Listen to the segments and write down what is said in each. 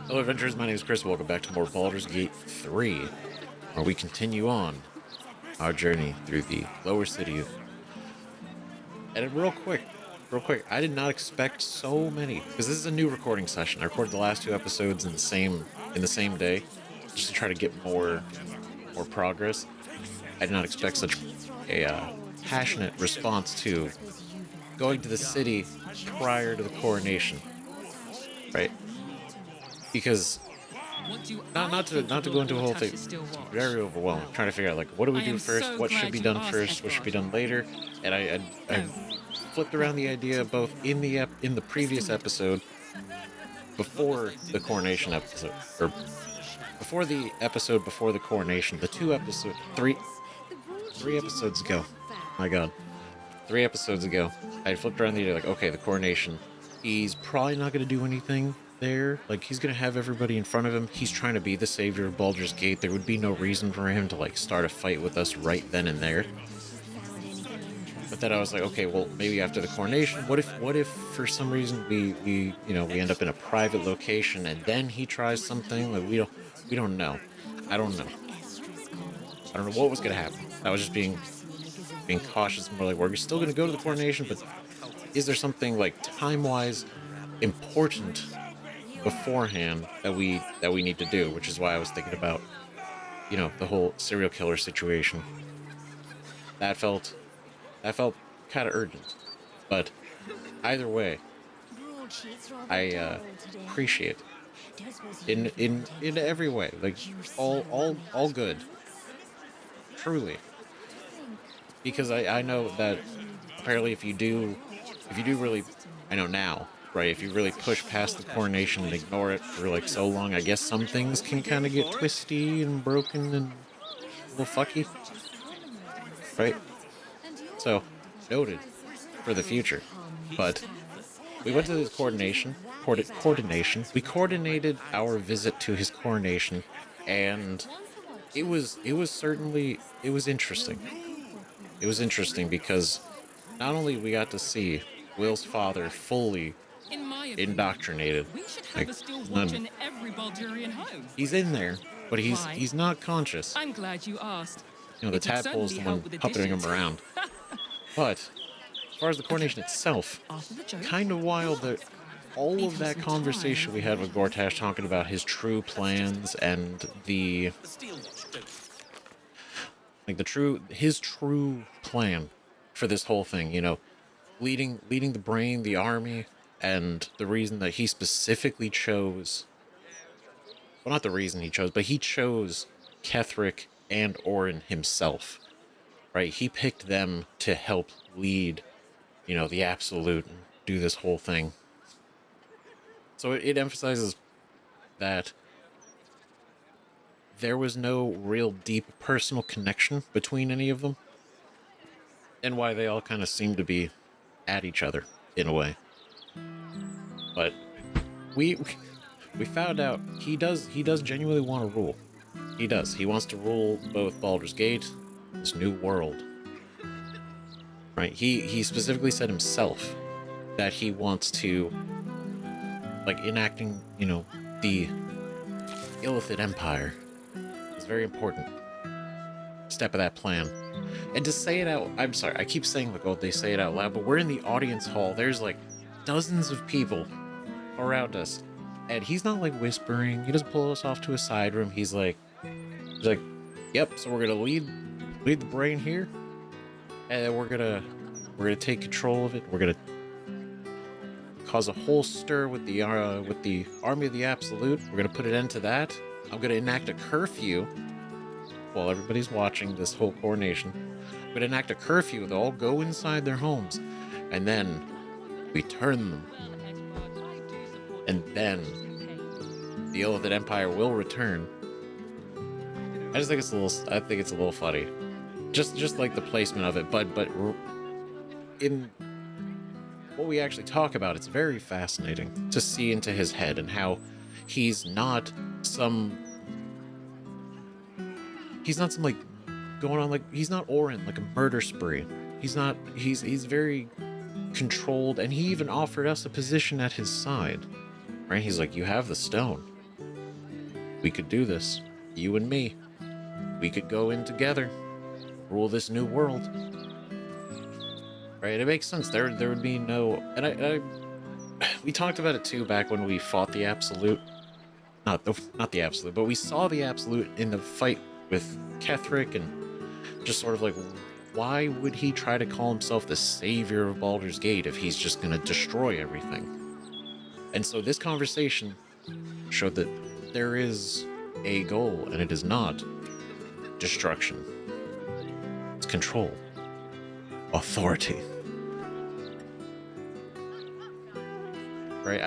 Hello, adventurers. My name is Chris. Welcome back to more Baldur's Gate 3, where we continue on our journey through the lower city. And real quick, I did not expect so many because this is a new recording session. I recorded the last two episodes in the same day, just to try to get more progress. I did not expect such a passionate response to going to the city prior to the coronation, right? Because not to go into a whole thing. It's very overwhelming. Trying to figure out like what do we do first, what should be done first, what should be done later, and I flipped around the idea both in the previous episode before the coronation episode, or before the episode before the coronation, the three episodes ago. My God, 3 episodes ago, I flipped around the idea like, okay, the coronation. He's probably not going to do anything there. Like, he's going to have everybody in front of him. He's trying to be the savior of Baldur's Gate. There would be no reason for him to, like, start a fight with us right then and there. But then I was like, okay, well, maybe after the coronation, what if for some reason we end up in a private location and then he tries something? Like, we don't know. I don't know. I don't know what was going to happen. I was just being cautious, more like, we're still going to go to the coronation, but is there something, like, time-wise important beforehand that we need to do? Which is why I was thinking about, the whole serial killer situation. That felt kind of urgent. But either way, I appreciate it in every way. Like, all good. Truly. Because I know that apparently if you do really, I know now, right, if you really push past the coronation and ignore it for like so long, I guess some things can kind of get twisty and broken and a little fucky, right? So, noted for the future. But we went to his coordination. We coordinated our visit to his coronation, and it was interesting. It was interesting because not only we got to see Will's father fully indoctrinated, like, he's in there, but he's not conscious. I'm glad you asked. The tadpole's the one puppeting him around. But as far as the coronation itself, kind of wild that all of that conversation we had with Gortash talking about his true plans and his true plan for this whole thing, leading the brain, the army, and the reason that he specifically chose, well, not the reason he chose, but he chose Ketheric and Orin himself, right? He picked them to help lead, the Absolute and do this whole thing. So it emphasizes that there was no real deep personal connection between any of them, and why they all kind of seem to be at each other in a way. But we found out he does genuinely want to rule. He does. He wants to rule both Baldur's Gate, this new world. Right? He specifically said himself that he wants to, like, enacting, the Illithid Empire is very important step of that plan. And to say it out, I'm sorry, I keep saying, like, oh, they say it out loud, but we're in the audience hall. There's, like, dozens of people around us. And he's not, like, whispering. He doesn't pull us off to a side room. He's like, yep, so we're going to lead the brain here. And then we're going to take control of it. We're going to cause a whole stir with the army of the Absolute. We're going to put an end to that. I'm going to enact a curfew while everybody's watching this whole coronation. I'm going to enact a curfew. They'll all go inside their homes. And then we turn them. And then the Illithid Empire will return. I think it's a little funny. Just like the placement of it, but in what we actually talk about, it's very fascinating to see into his head and how he's not some like going on, like, he's not Orin, like a murder spree. He's very controlled, and he even offered us a position at his side, right? He's like, you have the stone. We could do this. You and me. We could go in together, rule this new world. Right? It makes sense. There would be no... And we talked about it too back when we fought the Absolute. Not the Absolute, but we saw the Absolute in the fight with Ketheric, and just sort of like, why would he try to call himself the savior of Baldur's Gate if he's just going to destroy everything? And so this conversation showed that there is a goal, and it is not destruction. It's control. Authority. Right?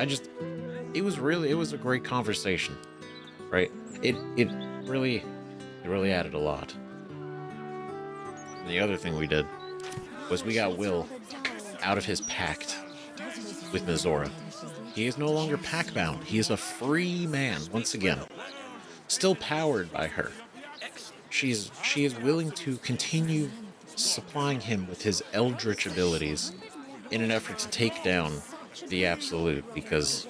It was a great conversation. Right? It really added a lot. And the other thing we did was we got Will out of his pact with Mizora. He is no longer pack-bound. He is a free man, once again. Still powered by her. She is willing to continue supplying him with his eldritch abilities in an effort to take down the Absolute, because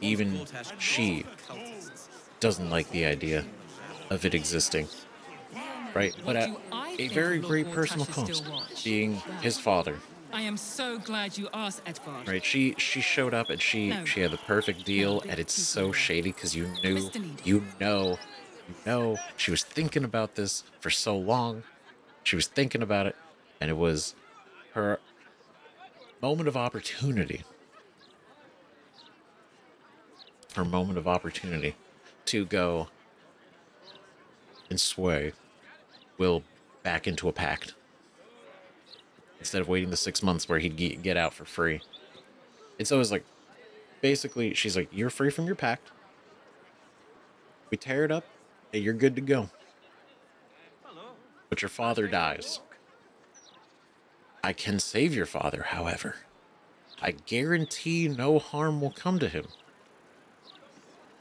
even she doesn't like the idea of it existing. Right? But at a very great personal cost, being his father. I am so glad you asked, Edvard. Right, she showed up and she had the perfect deal, and it's so shady because you know she was thinking about this for so long. She was thinking about it, and it was her moment of opportunity. Her moment of opportunity to go and sway Will back into a pact. Instead of waiting the 6 months where he'd get out for free. And so it was like, basically, she's like, you're free from your pact. We tear it up, and you're good to go. But your father dies. I can save your father, however. I guarantee no harm will come to him.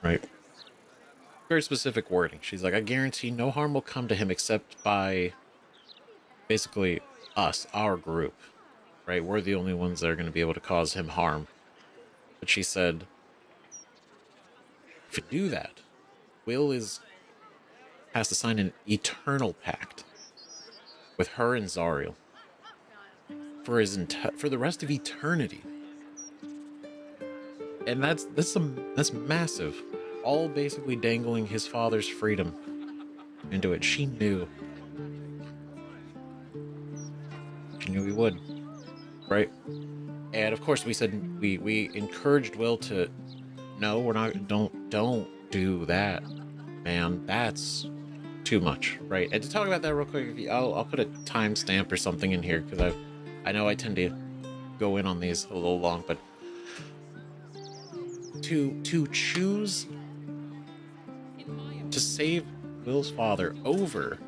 Right? Very specific wording. She's like, I guarantee no harm will come to him except by basically us, our group. Right? We're the only ones that are going to be able to cause him harm. But she said, if you do that, Will has to sign an eternal pact with her and Zariel for the rest of eternity. And that's massive. All basically dangling his father's freedom into it. She knew he would, right? And of course we said we encouraged Will to, no, we're not, don't do that, man. That's too much, right? And to talk about that real quick, I'll put a timestamp or something in here, because I know I tend to go in on these a little long, but to choose to save Will's father over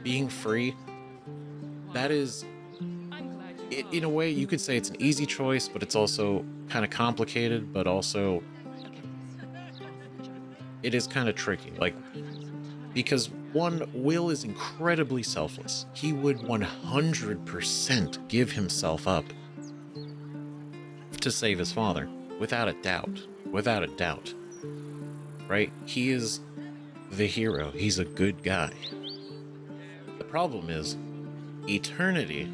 being free, that is, in a way, you could say it's an easy choice, but it's also kind of complicated, but also it is kind of tricky. Like, because one, Will is incredibly selfless. He would 100% give himself up to save his father, without a doubt. Without a doubt. Right? He is the hero. He's a good guy. The problem is, eternity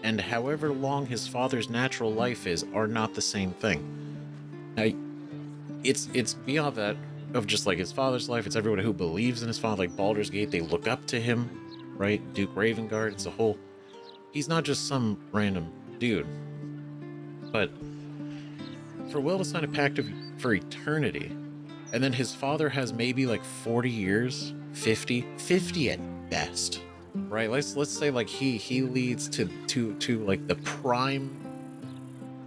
and however long his father's natural life is are not the same thing. Now, it's beyond that of just like his father's life. It's everyone who believes in his father, like Baldur's Gate, they look up to him, right? Duke Ravengard, it's a whole... He's not just some random dude. But for Will to sign a pact for eternity, and then his father has maybe like 40 years, 50 at best, right? Let's say like he leads to like the prime,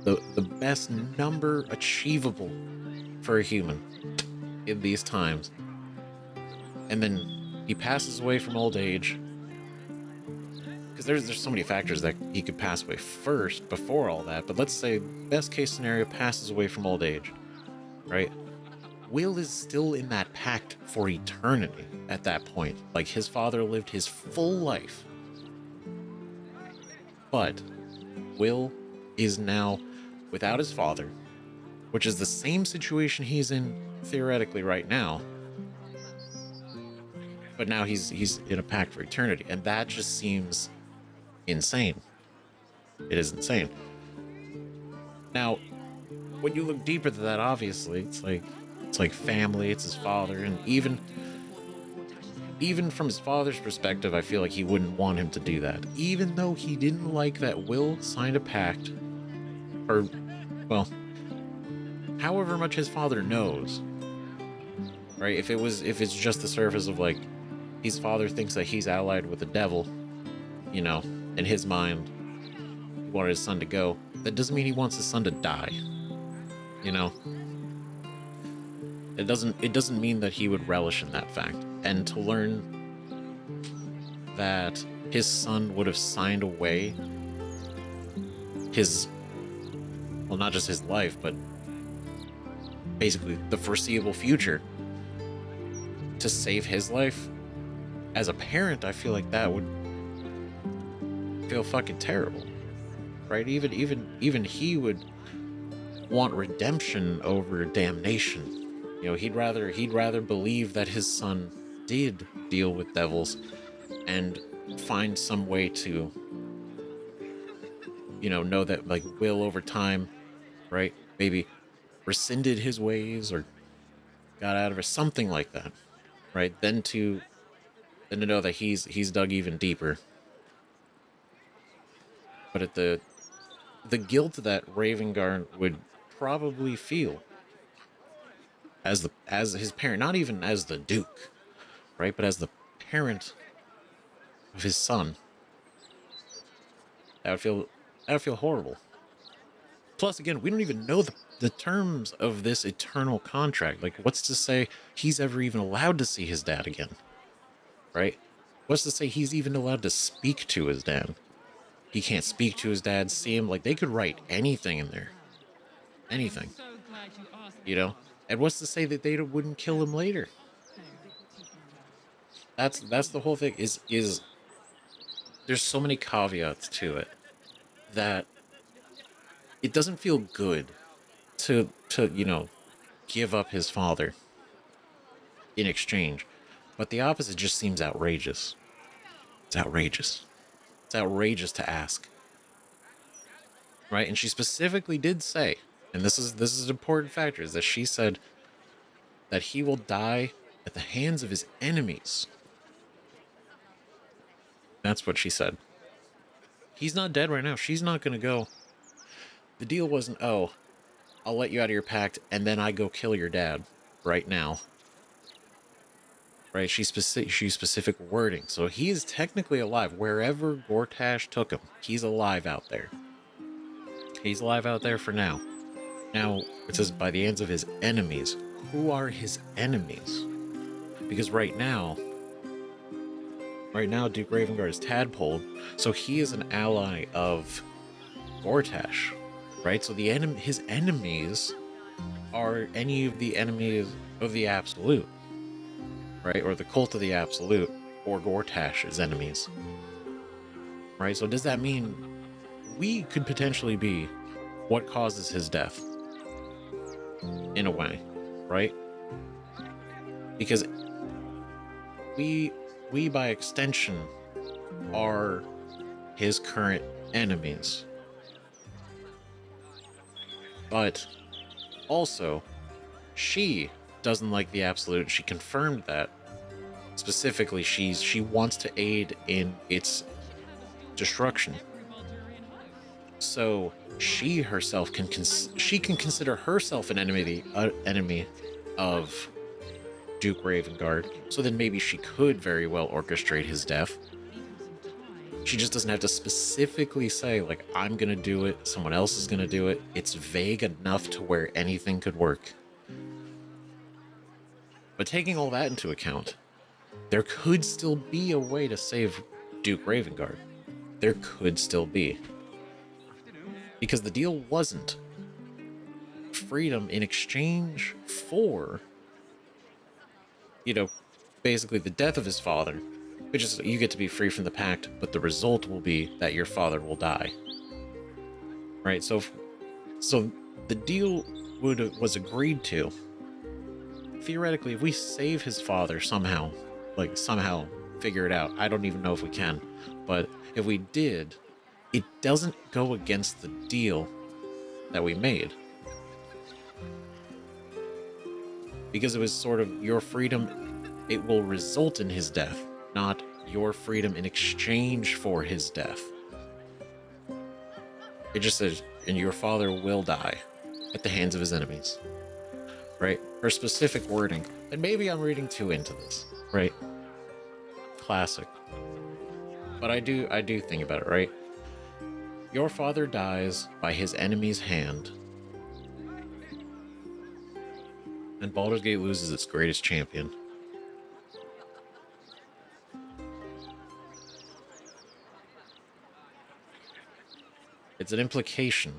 the best number achievable for a human in these times, and then he passes away from old age, because there's so many factors that he could pass away first before all that. But let's say best case scenario, passes away from old age, right? Will is still in that pact for eternity at that point. Like, his father lived his full life, but Will is now without his father, which is the same situation he's in theoretically right now, but now he's in a pact for eternity, and that just seems insane. It is insane. Now, when you look deeper to that, obviously, it's like family, it's his father, and even from his father's perspective, I feel like he wouldn't want him to do that. Even though he didn't like that Will signed a pact, or, well, however much his father knows, right? If it's just the surface of like, his father thinks that he's allied with the devil, you know, in his mind, he wanted his son to go. That doesn't mean he wants his son to die, you know? It doesn't mean that he would relish in that fact. And to learn that his son would have signed away his, well, not just his life, but basically the foreseeable future to save his life, as a parent, I feel like that would feel fucking terrible, right? Even he would want redemption over damnation. You know, he'd rather believe that his son did deal with devils and find some way to, you know that like Will over time, right? Maybe rescinded his ways or got out of it, something like that, right? Then to know that he's dug even deeper. But at the guilt that Ravengard would probably feel as his parent, not even as the Duke, right? But as the parent of his son. That would feel horrible. Plus, again, we don't even know the terms of this eternal contract. Like, what's to say he's ever even allowed to see his dad again? Right? What's to say he's even allowed to speak to his dad? He can't speak to his dad, see him. Like, they could write anything in there. Anything. You know? And what's to say that they wouldn't kill him later? That's the whole thing, is there's so many caveats to it that it doesn't feel good to you know, give up his father in exchange. But the opposite just seems outrageous. It's outrageous. It's outrageous to ask. Right? And she specifically did say, and this is an important factor, is that she said that he will die at the hands of his enemies. That's what she said. He's not dead right now. She's not going to go. The deal wasn't, oh, I'll let you out of your pact and then I go kill your dad right now. Right? She's specific wording. So he is technically alive. Wherever Gortash took him, he's alive out there. He's alive out there for now. Now, it says by the hands of his enemies. Who are his enemies? Because right now, Duke Ravengard is tadpoled, so he is an ally of Gortash, right? So his enemies are any of the enemies of the Absolute, right? Or the Cult of the Absolute, or Gortash's enemies, right? So does that mean we could potentially be what causes his death? In a way, right? Because we by extension are his current enemies. But also, she doesn't like the Absolute. She confirmed that. Specifically, she wants to aid in its destruction. So she herself can consider herself an enemy of Duke Ravengard. So then maybe she could very well orchestrate his death. She just doesn't have to specifically say, like, I'm gonna do it, someone else is gonna do it. It's vague enough to where anything could work. But taking all that into account, there could still be a way to save Duke Ravengard. There could still be. Because the deal wasn't freedom in exchange for, you know, basically the death of his father, which is you get to be free from the pact, but the result will be that your father will die. Right? So the deal was agreed to. Theoretically, if we save his father somehow, like somehow figure it out. I don't even know if we can, but if we did, it doesn't go against the deal that we made, because it was sort of your freedom. It will result in his death, not your freedom in exchange for his death. It just says, and your father will die at the hands of his enemies, right? For specific wording. And maybe I'm reading too into this, right? Classic. But I do think about it, right? Your father dies by his enemy's hand, and Baldur's Gate loses its greatest champion. It's an implication,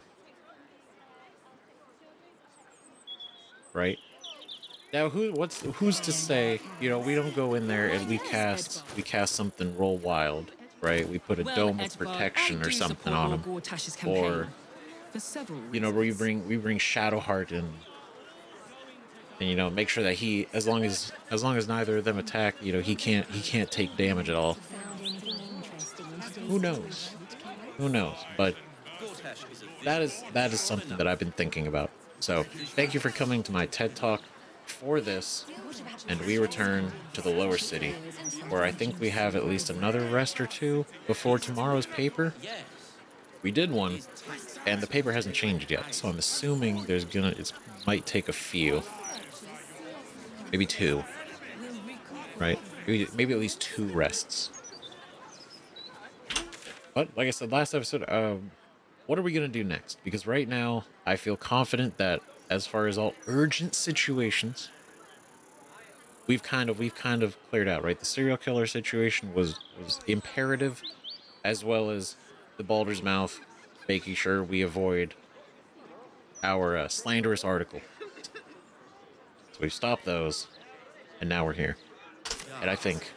right? Now, who's to say? You know, we don't go in there and we cast something roll wild, right? We put a dome of protection or something on him, or you know, we bring Shadowheart in, and you know, make sure that he, as long as neither of them attack, you know, he can't take damage at all. Who knows? Who knows? But that is something that I've been thinking about. So thank you for coming to my TED Talk for this, and we return to the lower city, where I think we have at least another rest or two before tomorrow's paper. We did one, and the paper hasn't changed yet, so I'm assuming it might take a few, maybe two, right? Maybe at least 2 rests. But like I said last episode, what are we gonna do next? Because right now, I feel confident that as far as all urgent situations, we've kind of cleared out, right? The serial killer situation was imperative, as well as the Baldur's Mouth, making sure we avoid our slanderous article. So we've stopped those, and now we're here. And I think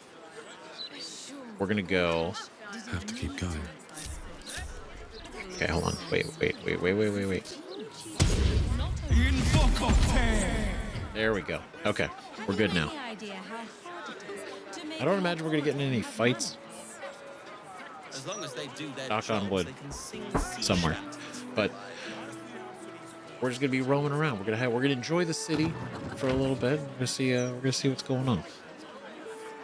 we're gonna go. Have to keep going. Okay, hold on. Wait. There we go. Okay, we're good now. I don't imagine we're gonna get in any fights. Knock on wood. Somewhere. But we're just gonna be roaming around. We're gonna enjoy the city for a little bit. We're gonna see what's going on.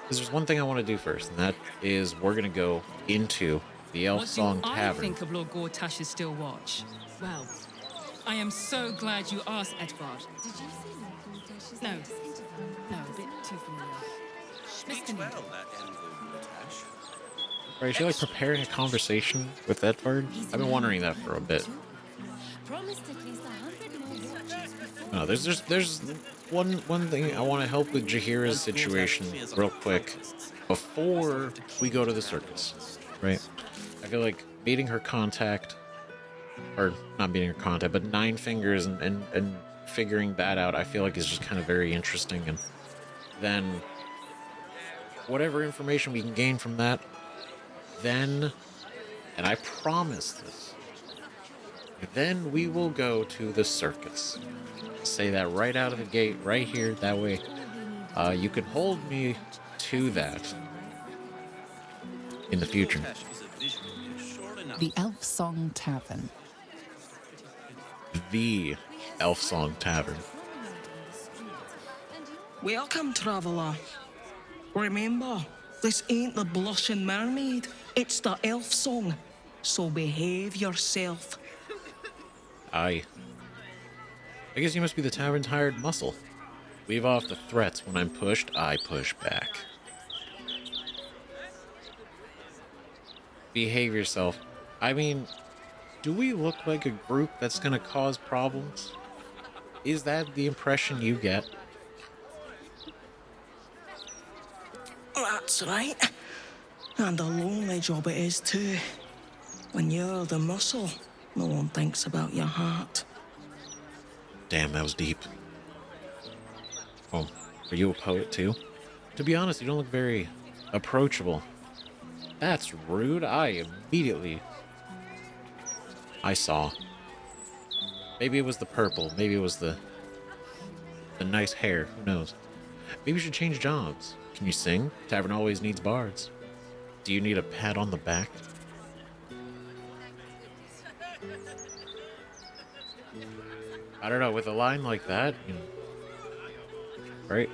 Because there's one thing I want to do first, and that is we're gonna go into the Elfsong Tavern. I think of Lord Gortash's still watch. Well, I am so glad you asked, Edvard. Did you see Lord Gortash's No. latest interview? No, a bit too familiar. Mr. Needle. Right, is she like preparing a conversation with Edvard? I've been wondering that for a bit. Promised at least 100 more watches before. No, there's one thing I want to help with Jaheira's situation real quick before we go to the circus, right? I feel like meeting her contact, or not meeting her contact, but Nine Fingers and figuring that out, I feel like is just kind of very interesting. And then whatever information we can gain from that, then, and I promise this, then we will go to the circus. Say that right out of the gate, right here, that way you can hold me to that in the future. The Elfsong Tavern. The Elfsong Tavern. Welcome, traveller. Remember, this ain't the Blushing Mermaid, it's the Elfsong. So behave yourself. I guess you must be the tavern's hired muscle. Leave off the threats. When I'm pushed, I push back. Behave yourself. I mean, do we look like a group that's gonna cause problems? Is that the impression you get? That's right. And a lonely job it is too. When you're the muscle, no one thinks about your heart. Damn, that was deep. Oh, are you a poet too? To be honest, you don't look very approachable. That's rude. I saw. Maybe it was the purple. Maybe it was the nice hair. Who knows? Maybe you should change jobs. Can you sing? Tavern always needs bards. Do you need a pat on the back? I don't know, with a line like that, you know, right?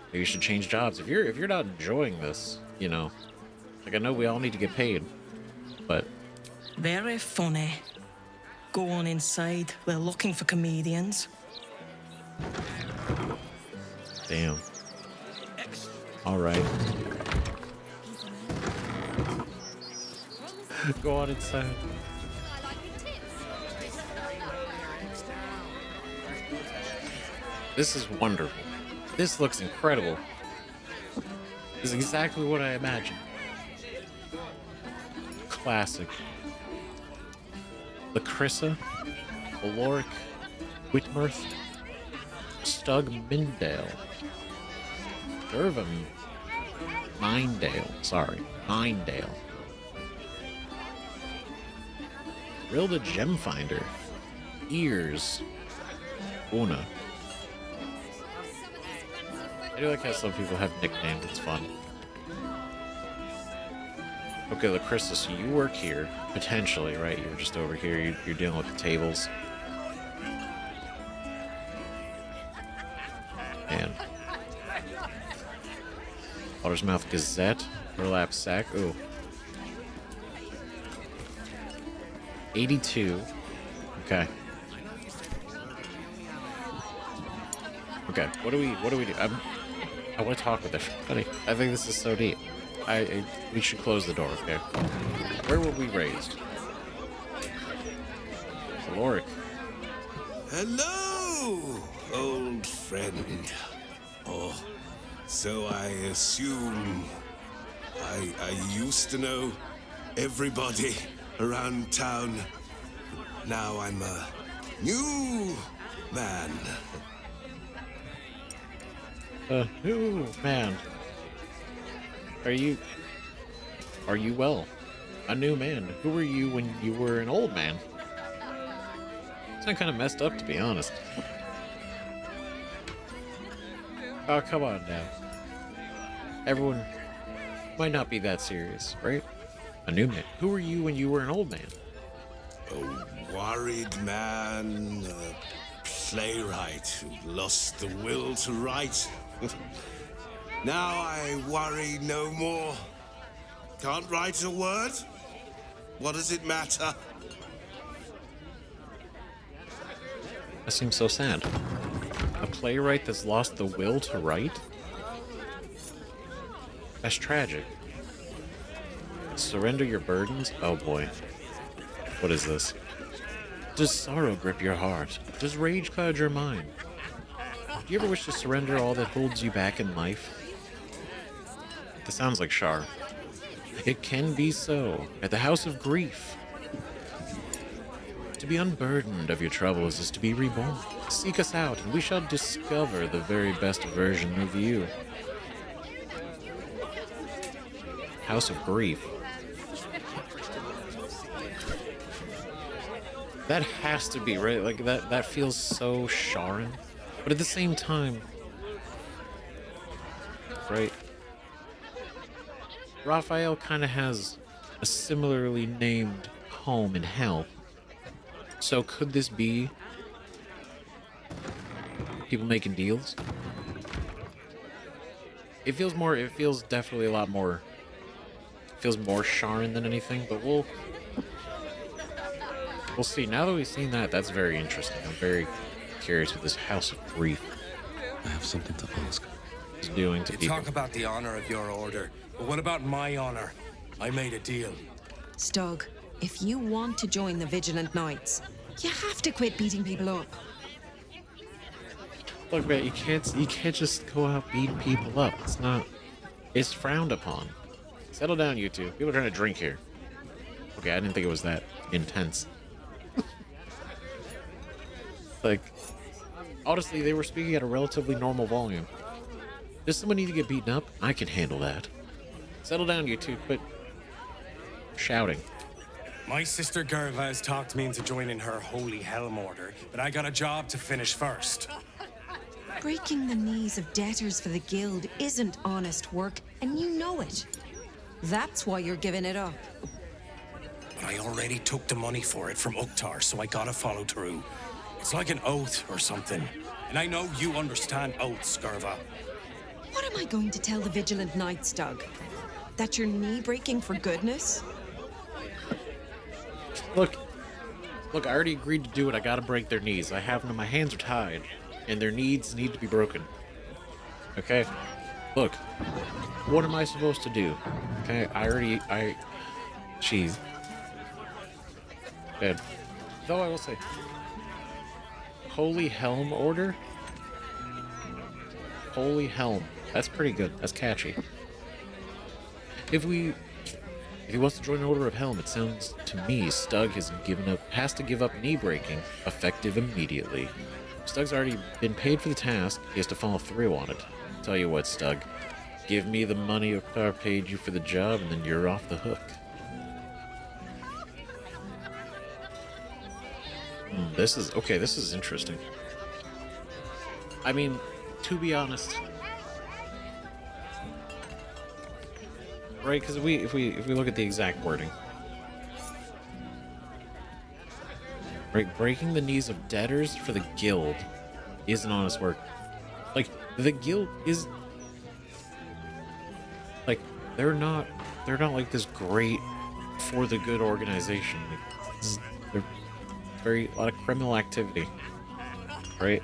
Maybe you should change jobs. If you're not enjoying this, you know, like I know we all need to get paid, but Very funny. Go on inside. We're looking for comedians. damn. All right. Go on inside. I like the tips. This is wonderful. This looks incredible. This is exactly what I imagined. Classic. Lacrissa, Aloric, Whitmirth, Stug Mindale, Dervum, Mindale, Mindale. Rilda Gemfinder, Ears, Una. I do like how some people have nicknames, it's fun. Okay, Lacrissa, so you work here, potentially, right? You're just over here, you're dealing with the tables. Man. Baldur's Mouth Gazette, Burlap Sack, ooh. 82. Okay. Okay, what do we do? I want to talk with everybody. I think this is so neat. We should close the door, okay? Where were we raised? Aloric. Hello, old friend. Oh, so I assume I used to know everybody around town. Now I'm a new man. New man. Are you well? A new man. Who were you when you were an old man? It's not kind of messed up, to be honest. Oh, come on now. Everyone might not be that serious, right? A new man. Who were you when you were an old man? A worried man, a playwright who lost the will to write. Now I worry no more. Can't write a word? What does it matter? That seems so sad. A playwright that's lost the will to write? That's tragic. Surrender your burdens? Oh boy. What is this? Does sorrow grip your heart? Does rage cloud your mind? Do you ever wish to surrender all that holds you back in life? This sounds like Shar. It can be so at the House of Grief. To be unburdened of your troubles is to be reborn. Seek us out, and we shall discover the very best version of you. House of Grief. That has to be, right? Like, that feels so Sharon. But at the same time, right? Raphael kind of has a similarly named home in hell. So could this be people making deals? It feels definitely a lot more, feels more Sharon than anything, but we'll see. Now that we've seen that, that's very interesting. I'm very curious what this House of Grief I have something to ask. is doing to You people. talk about the honor of your order, but what about my honor? I made a deal. Stug, if you want to join the Vigilant Knights, you have to quit beating people up. Look, man, you can't just go out beating people up. It's frowned upon. Settle down, you two. People are trying to drink here. Okay, I didn't think it was that intense. Like, honestly, they were speaking at a relatively normal volume. Does someone need to get beaten up? I can handle that. Settle down, you two. Quit shouting. My sister Gerva's talked me into joining her Holy Helm Order, but I got a job to finish first. Breaking the knees of debtors for the guild isn't honest work, and you know it. That's why you're giving it up. But I already took the money for it from Uktar, so I gotta follow through. It's like an oath or something. And I know you understand oaths, Gerva. What am I going to tell the Vigilant Knights, Doug? That you're knee-breaking for goodness? Look, I already agreed to do it. I gotta break their knees. I have them, my hands are tied, and their knees need to be broken. Okay? Look, what am I supposed to do? Okay, jeez. Bad. Though I will say, Holy Helm Order? Holy Helm. That's pretty good. That's catchy. If he wants to join an Order of Helm, it sounds to me Stug has to give up knee breaking, effective immediately. Stug's already been paid for the task, he has to follow through on it. Tell you what, Stug, give me the money Uktar paid you for the job, and then you're off the hook. This is interesting. I mean, to be honest, right? Because if we look at the exact wording, right, breaking the knees of debtors for the guild isn't honest work. Like, the guild is like they're not like this great for the good organization. Like, they're a lot of criminal activity, right?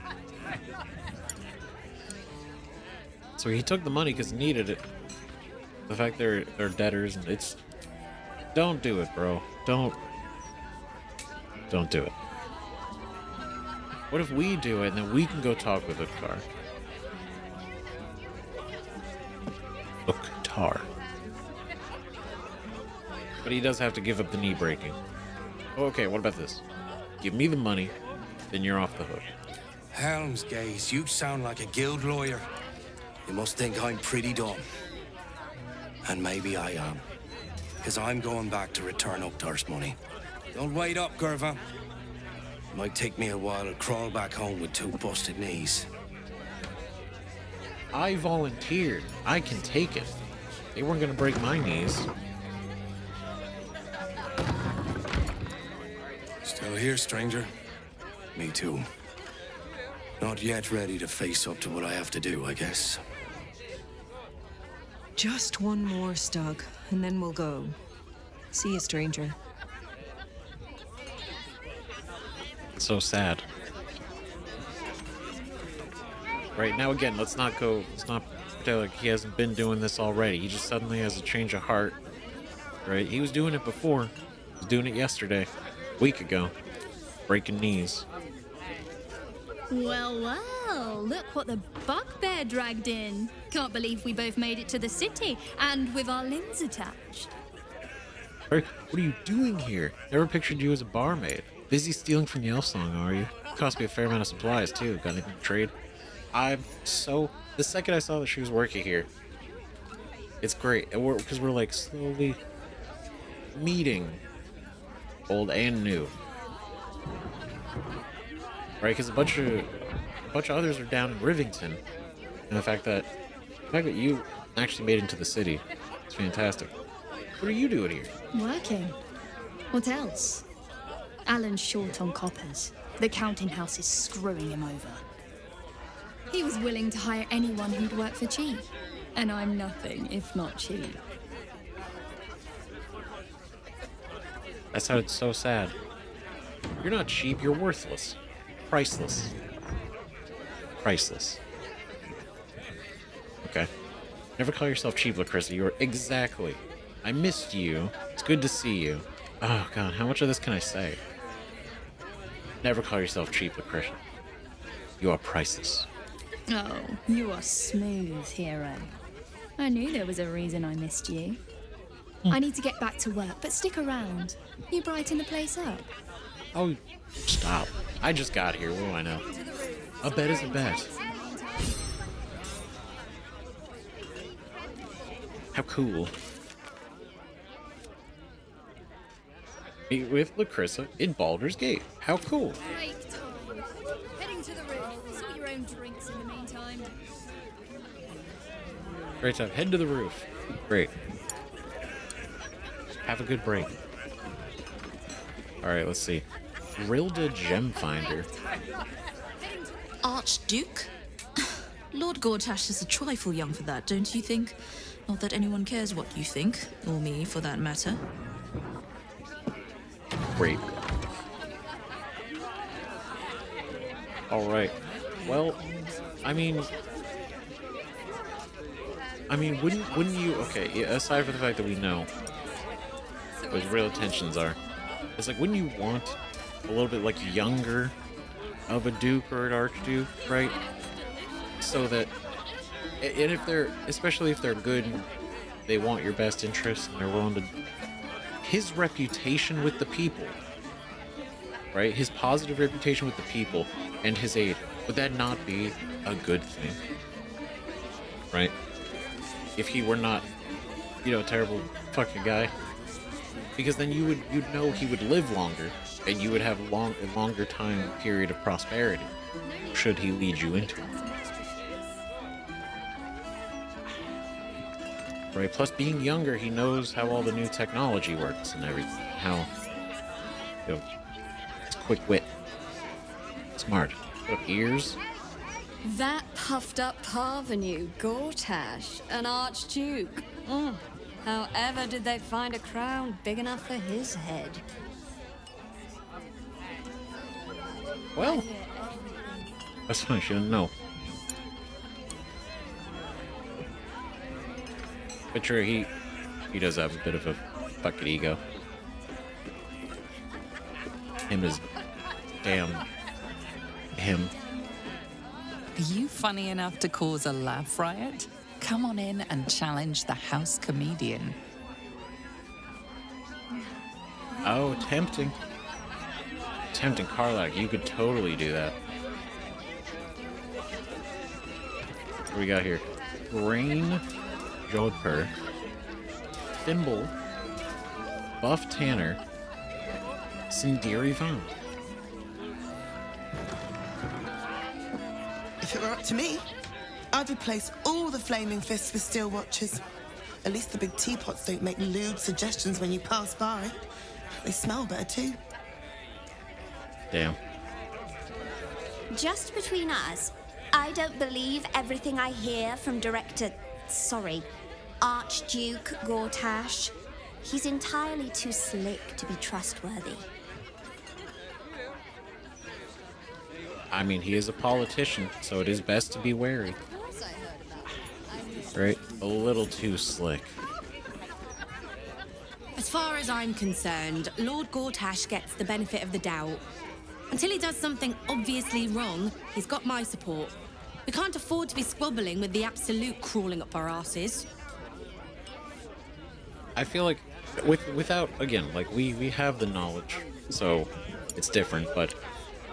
So he took the money because he needed it. The fact they're debtors, and it's... Don't do it, bro. Don't do it. What if we do it, and then we can go talk with Uktar? Uktar. But he does have to give up the knee breaking. Okay, what about this? Give me the money, then you're off the hook. Helmsgaze, you sound like a guild lawyer. You must think I'm pretty dumb. And maybe I am. Because I'm going back to return Uktar's money. Don't wait up, Gerva. Might take me a while to crawl back home with 2 busted knees. I volunteered. I can take it. They weren't gonna break my knees. Still here, stranger? Me too. Not yet ready to face up to what I have to do, I guess. Just one more, Stug, and then we'll go. See you, stranger. It's so sad. Right, now again, let's not pretend like he hasn't been doing this already. He just suddenly has a change of heart. Right? He was doing it before. He was doing it yesterday. A week ago. Breaking knees. Well, well, look what the bugbear dragged in. Can't believe we both made it to the city, and with our limbs attached. Right, what are you doing here? Never pictured you as a barmaid. Busy stealing from the Elfsong, are you? Cost me a fair amount of supplies, too. Got anything to trade? The second I saw that she was working here, it's great. Because we're like slowly meeting old and new. Right, because a bunch of others are down in Rivington, and the fact that you actually made it into the city, it's fantastic. What are you doing here? Working. What else? Alan's short on coppers. The counting house is screwing him over. He was willing to hire anyone who'd work for cheap, and I'm nothing if not cheap. That sounded so sad. You're not cheap, you're worthless. Priceless. Priceless. Okay. Never call yourself cheap, Lucrezia. You are exactly. I missed you. It's good to see you. Oh, God, how much of this can I say? Never call yourself cheap, Lucrezia. You are priceless. Oh, you are smooth, hero. I knew there was a reason I missed you. I need to get back to work, but stick around. You brighten the place up. Oh, stop. I just got here. What do I know? A bet is a bet. How cool. Meet with Lucrezia in Baldur's Gate. How cool. Break time. Heading to the roof. Sort your own drinks in the meantime. Great time. Head to the roof. Great. Have a good break. Alright, let's see. Rilda Gemfinder. Archduke? Lord Gortash is a trifle young for that, don't you think? Not that anyone cares what you think, or me, for that matter. Great. Alright. Well, I mean, wouldn't you... Okay, aside from the fact that we know what his real intentions are, it's like, wouldn't you want a little bit, like, younger of a duke or an archduke, right? So that... And if they're... Especially if they're good, they want your best interest, and they're willing to... His reputation with the people, right? His positive reputation with the people and his aid, would that not be a good thing? Right? If he were not, a terrible fucking guy. Because then you'd know he would live longer, and you would have a longer time period of prosperity, should he lead you into it. Right? Plus, being younger, he knows how all the new technology works and everything. How, it's quick wit. Smart. Put up ears. That puffed up parvenu, Gortash, an archduke. However did they find a crown big enough for his head? Well, that's fine, she doesn't know. But sure, he does have a bit of a fucking ego. Him is damn him. Are you funny enough to cause a laugh riot? Come on in and challenge the house comedian. Oh, tempting. Tempting, Karlak. You could totally do that. What do we got here? Rain, Jodhpur, Thimble, Buff Tanner, Sindiri Van. If it were up to me, I'd replace all the flaming fists with steel watches. At least the big teapots don't make lewd suggestions when you pass by. They smell better too. Damn. Just between us, I don't believe everything I hear from Archduke Gortash. He's entirely too slick to be trustworthy. I mean, he is a politician, so it is best to be wary. Right? A little too slick. As far as I'm concerned, Lord Gortash gets the benefit of the doubt. Until he does something obviously wrong, he's got my support. We can't afford to be squabbling with the absolute crawling up our asses. I feel like, without, again, like, we have the knowledge, so it's different, but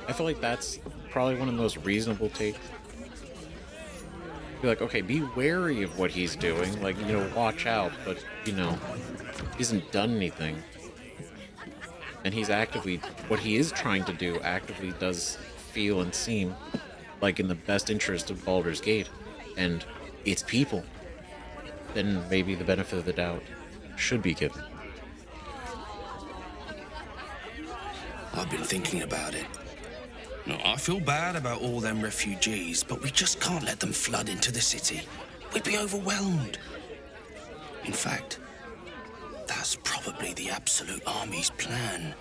I feel like that's probably one of the most reasonable takes. Be like, okay, be wary of what he's doing, like, watch out, but, he hasn't done anything. And he's actively, what he is trying to do actively does feel and seem like in the best interest of Baldur's Gate and its people. Then maybe the benefit of the doubt should be given. I've been thinking about it. No, I feel bad about all them refugees, but we just can't let them flood into the city. We'd be overwhelmed. In fact, that's probably the Absolute Army's plan.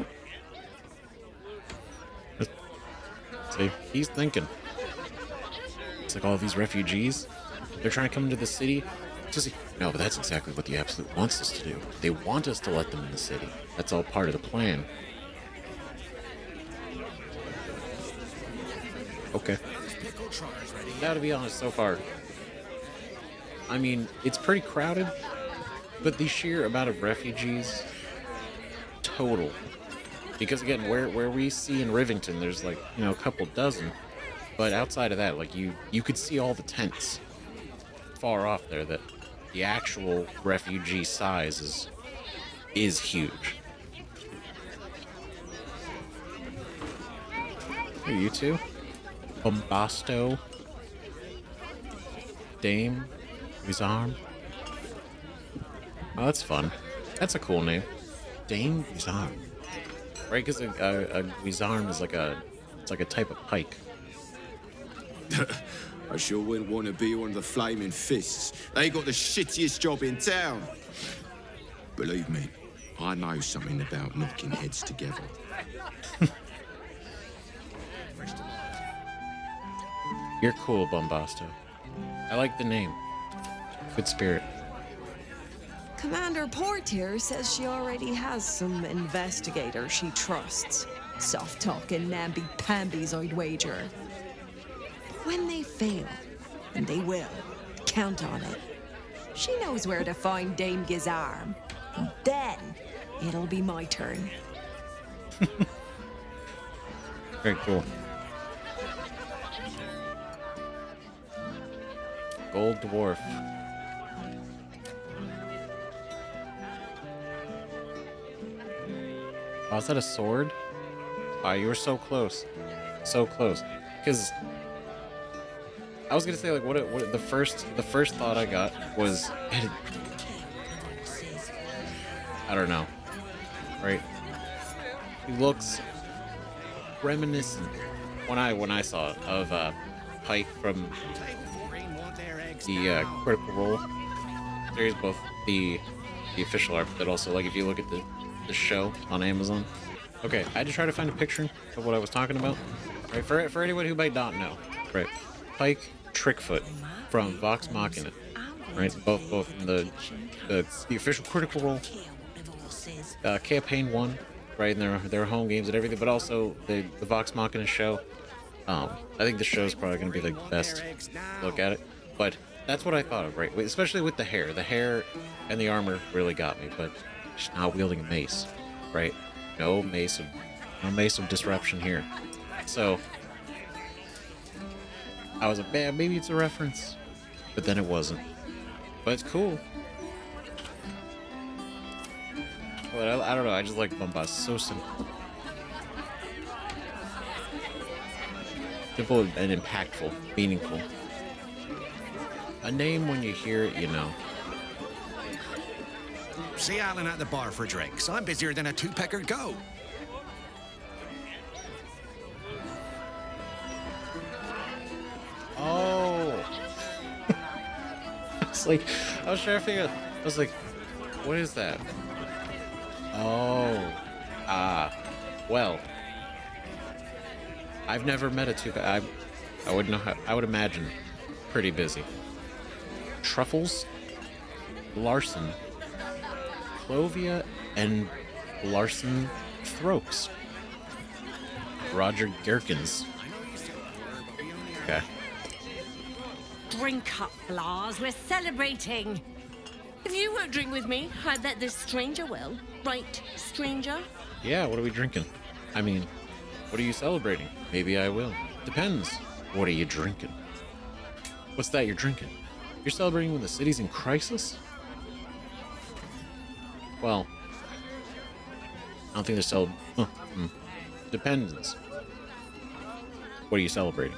See, he's thinking. It's like all these refugees, they're trying to come into the city. No, but that's exactly what the Absolute wants us to do. They want us to let them in the city. That's all part of the plan. Okay. Now, to be honest, so far, I mean, it's pretty crowded, but the sheer amount of refugees total, because again, where we see in Rivington, there's like, a couple dozen, but outside of that, like, you could see all the tents far off there, that the actual refugee size is huge. Hey, you two? Bombasto, Dame, Guisarm. Oh, that's fun. That's a cool name. Dame Guisarm. Right, because a Guisarm is like a type of pike. I sure wouldn't want to be one of the Flaming Fists. They got the shittiest job in town. Believe me, I know something about knocking heads together. You're cool, Bombasto. I like the name. Good spirit. Commander Portier says she already has some investigators she trusts. Soft-talking namby-pambies, I'd wager. When they fail, and they will, count on it. She knows where to find Dame Guisarm. Then, it'll be my turn. Very cool. Gold Dwarf. Oh, is that a sword? Oh, you were so close. So close. Because I was gonna say, like, what the first thought I got was, I don't know, right? He looks reminiscent when I saw it of Pike from the Critical Role series, both the official art, but also, like, if you look at the show on Amazon. Okay, I had to try to find a picture of what I was talking about. Right, for anyone who might not know, right? Pike Trickfoot from Vox Machina, right? Both in the official Critical Role campaign 1, right? In their home games and everything, but also the Vox Machina show. I think the show's probably going to be the best look at it, but that's what I thought of, right? Especially with the hair. The hair and the armor really got me, but she's not wielding a mace, right? No mace of disruption here. So I was like, man, maybe it's a reference, but then it wasn't. But it's cool. But I don't know. I just like Bombast. So simple, simple and impactful, meaningful. A name when you hear it, you know. See Alan at the bar for drinks. I'm busier than a two-pecker goat. Oh. It's like, I was trying to figure out, I was like, what is that? Oh. Well. I've never met a two-pecker. I wouldn't know how, I would imagine pretty busy. Truffles, Larson, Clovia, and Larson Throaks. Roger Gherkins. Okay. Drink up, Blas. We're celebrating. If you won't drink with me, I bet this stranger will. Right, stranger? Yeah, what are we drinking? I mean, what are you celebrating? Maybe I will. Depends. What are you drinking? What's that you're drinking? You're celebrating when the city's in crisis? Well, I don't think they're Depends. What are you celebrating?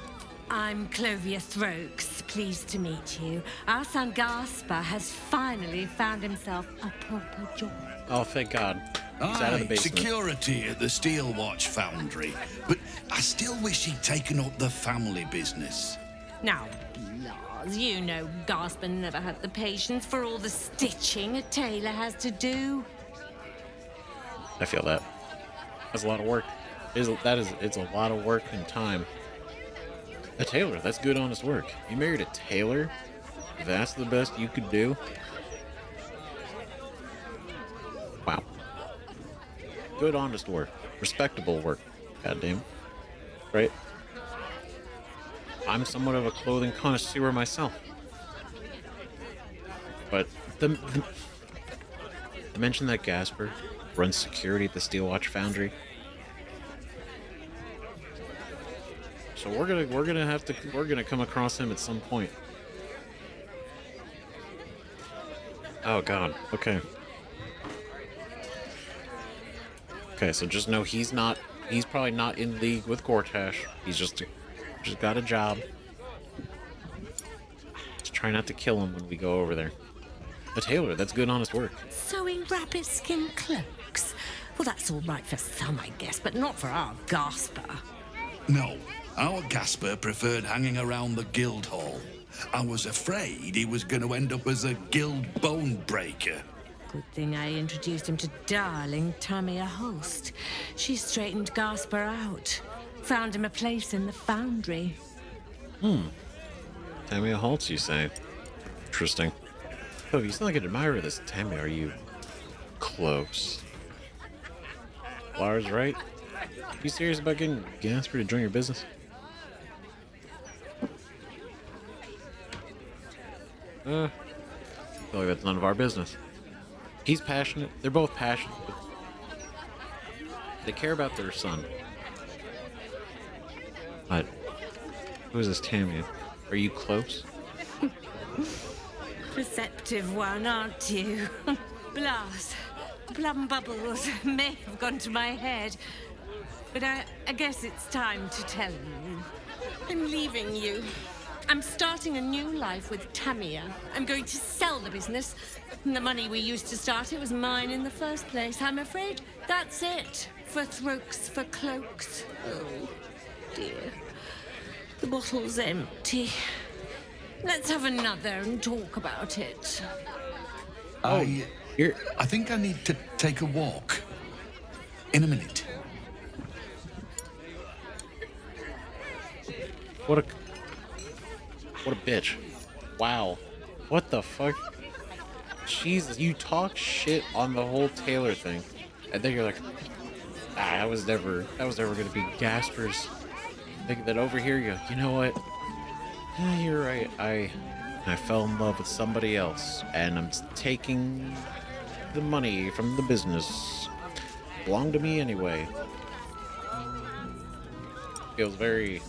I'm Clovia Throaks. Pleased to meet you. Our son Gaspar has finally found himself a proper job. Oh, thank God. He's out of the basement. Security at the Steel Watch Foundry. But I still wish he'd taken up the family business. Now, Blas, you know Gaspar never had the patience for all the stitching a tailor has to do. I feel that. That's a lot of work. It's a lot of work and time. A tailor, that's good, honest work. You married a tailor? That's the best you could do? Wow. Good, honest work. Respectable work. Goddamn. Right? I'm somewhat of a clothing connoisseur myself. But the mention that Gaspar runs security at the Steel Watch Foundry. So we're gonna come across him at some point. Oh God. Okay. Okay, so just know he's probably not in league with Gortash. He's just got a job. try not to kill him when we go over there. A tailor, that's good, honest work. Sewing rabbit skin cloaks? Well, that's all right for some, I guess, but not for our Gasper. No, our Gasper preferred hanging around the guild hall. I was afraid he was going to end up as a guild bone breaker. Good thing I introduced him to darling Tamia Holst. She straightened Gasper out. Found him a place in the foundry. Tamia Holtz, you say? Interesting. Oh, you sound like an admirer of this Tamia. Are you close? Lars, right? You serious about getting Gasper to join your business? I feel like that's none of our business. He's passionate. They're both passionate. But they care about their son. But who is this Tamia? Are you close? Perceptive one, aren't you? Blast. Plum bubbles may have gone to my head. But I guess it's time to tell you. I'm leaving you. I'm starting a new life with Tamia. I'm going to sell the business. And the money we used to start it was mine in the first place. I'm afraid that's it. For throats, for cloaks. Oh, dear. The bottle's empty. Let's have another and talk about it. I think I need to take a walk. In a minute. What a bitch. Wow. What the fuck? Jesus, you talk shit on the whole Taylor thing. And then you're like, that was never gonna be Gasper's. Think that over here you know what? Yeah, you're right. I fell in love with somebody else, and I'm taking the money from the business. Belonged to me anyway. Feels very...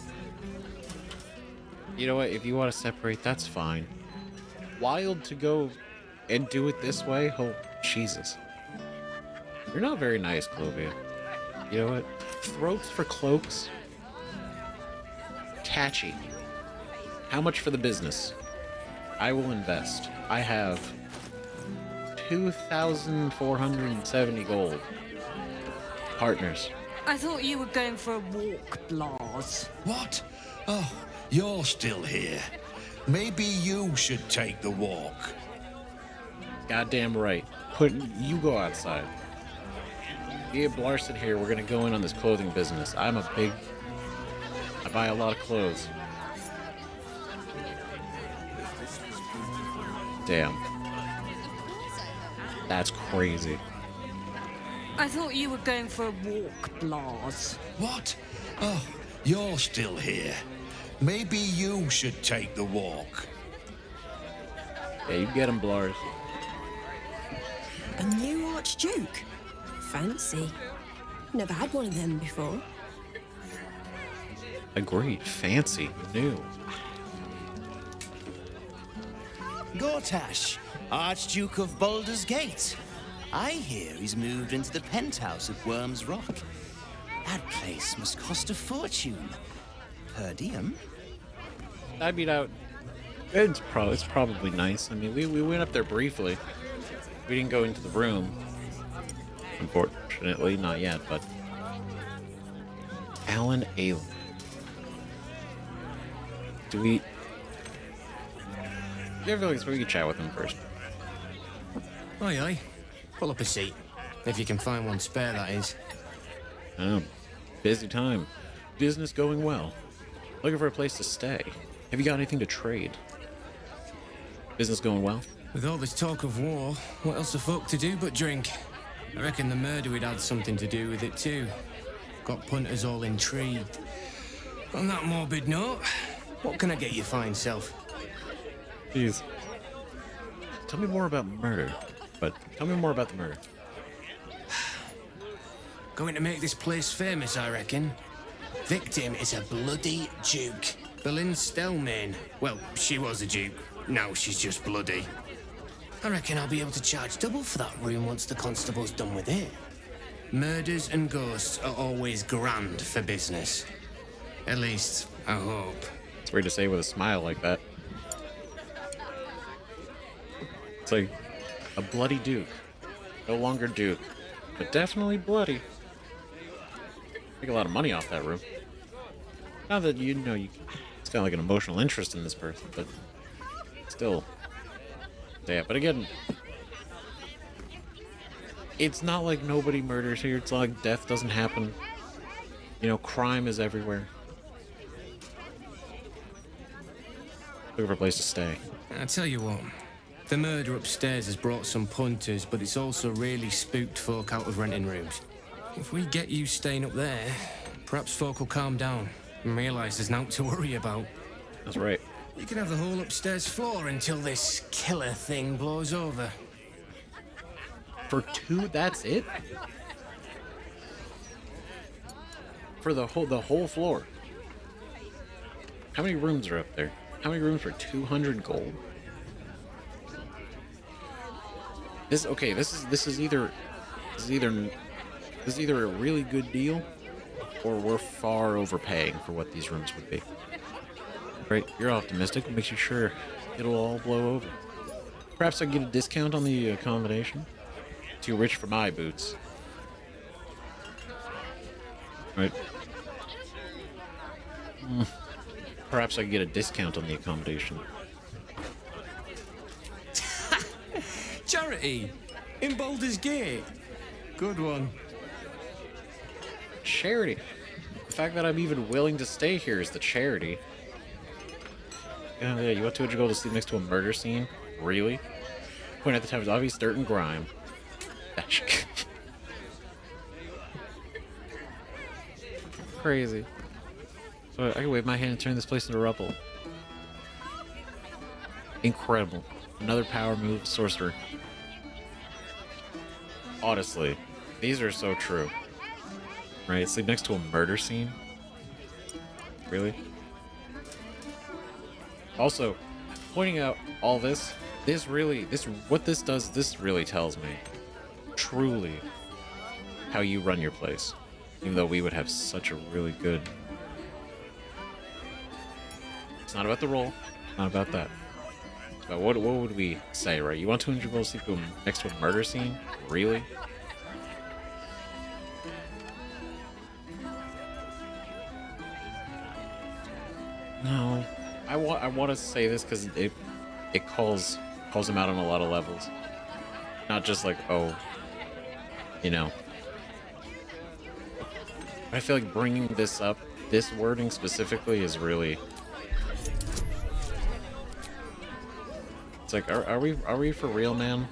You know what? If you want to separate, that's fine. Wild to go and do it this way? Oh, Jesus. You're not very nice, Clovia. You know what? Throats for cloaks? Catchy. How much for the business? I will invest. I have 2,470 gold. Partners. I thought you were going for a walk, Blas. What? Oh, you're still here. Maybe you should take the walk. Goddamn right. You go outside. Me and Blarson here, we're gonna go in on this clothing business. I buy a lot of clothes. Damn. That's crazy. I thought you were going for a walk, Blas. What? Oh, you're still here. Maybe you should take the walk. Yeah, you get him, Blars. A new Archduke? Fancy. Never had one of them before. Agreed. Fancy. New. Gortash, Archduke of Baldur's Gate. I hear he's moved into the penthouse at Worm's Rock. That place must cost a fortune. Per diem? I mean, it's probably nice. I mean, we went up there briefly. We didn't go into the room. Unfortunately, not yet, but... Alan Aylen. Do we... Yeah, I feel like we can chat with him first. Aye, aye. Pull up a seat. If you can find one spare, that is. Oh, busy time. Business going well. Looking for a place to stay. Have you got anything to trade? Business going well? With all this talk of war, what else the folk to do but drink? I reckon the murder would had something to do with it too. Got punters all intrigued. On that morbid note, what can I get you fine self? Jeez. Tell me more about murder. But tell me more about the murder. Going to make this place famous, I reckon. Victim is a bloody duke. Boleyn Stelmane. Well, she was a duke. Now she's just bloody. I reckon I'll be able to charge double for that room once the constable's done with it. Murders and ghosts are always grand for business. At least, I hope. It's weird to say with a smile like that. It's like a bloody Duke. No longer Duke, but definitely bloody. Make a lot of money off that room. Not that you know it's kind of like an emotional interest in this person, but still. Yeah, but again, it's not like nobody murders here. It's not like death doesn't happen. You know, crime is everywhere. Looking for a place to stay. I tell you what, the murder upstairs has brought some punters, but it's also really spooked folk out of renting rooms. If we get you staying up there, perhaps folk will calm down and realise there's naught to worry about. That's right. You can have the whole upstairs floor until this killer thing blows over. For 2, that's it? For the whole floor. How many rooms are up there? How many rooms for 200 gold? This is either a really good deal, or we're far overpaying for what these rooms would be. Right? You're optimistic. It makes you sure it'll all blow over. Perhaps I can get a discount on the accommodation. Too rich for my boots. Right? Perhaps I can get a discount on the accommodation. Charity! In Baldur's Gate! Good one. Charity. The fact that I'm even willing to stay here is the charity. Yeah, you want 200 gold to sleep next to a murder scene? Really? Point at the time's obvious dirt and grime. Crazy. So I can wave my hand and turn this place into rubble. Incredible. Another power move, sorcerer. Honestly, these are so true. Right? Sleep next to a murder scene? Really? Also, pointing out all this what this does, this really tells me truly how you run your place. Even though we would have such a really good... It's not about the roll, not about that. It's about what would we say, right? You want 200 gold to sleep next to a murder scene? Really? No. I want to say this because it calls him out on a lot of levels. Not just like, oh, you know. I feel like bringing this up, this wording specifically, is really... It's like, are we for real, man?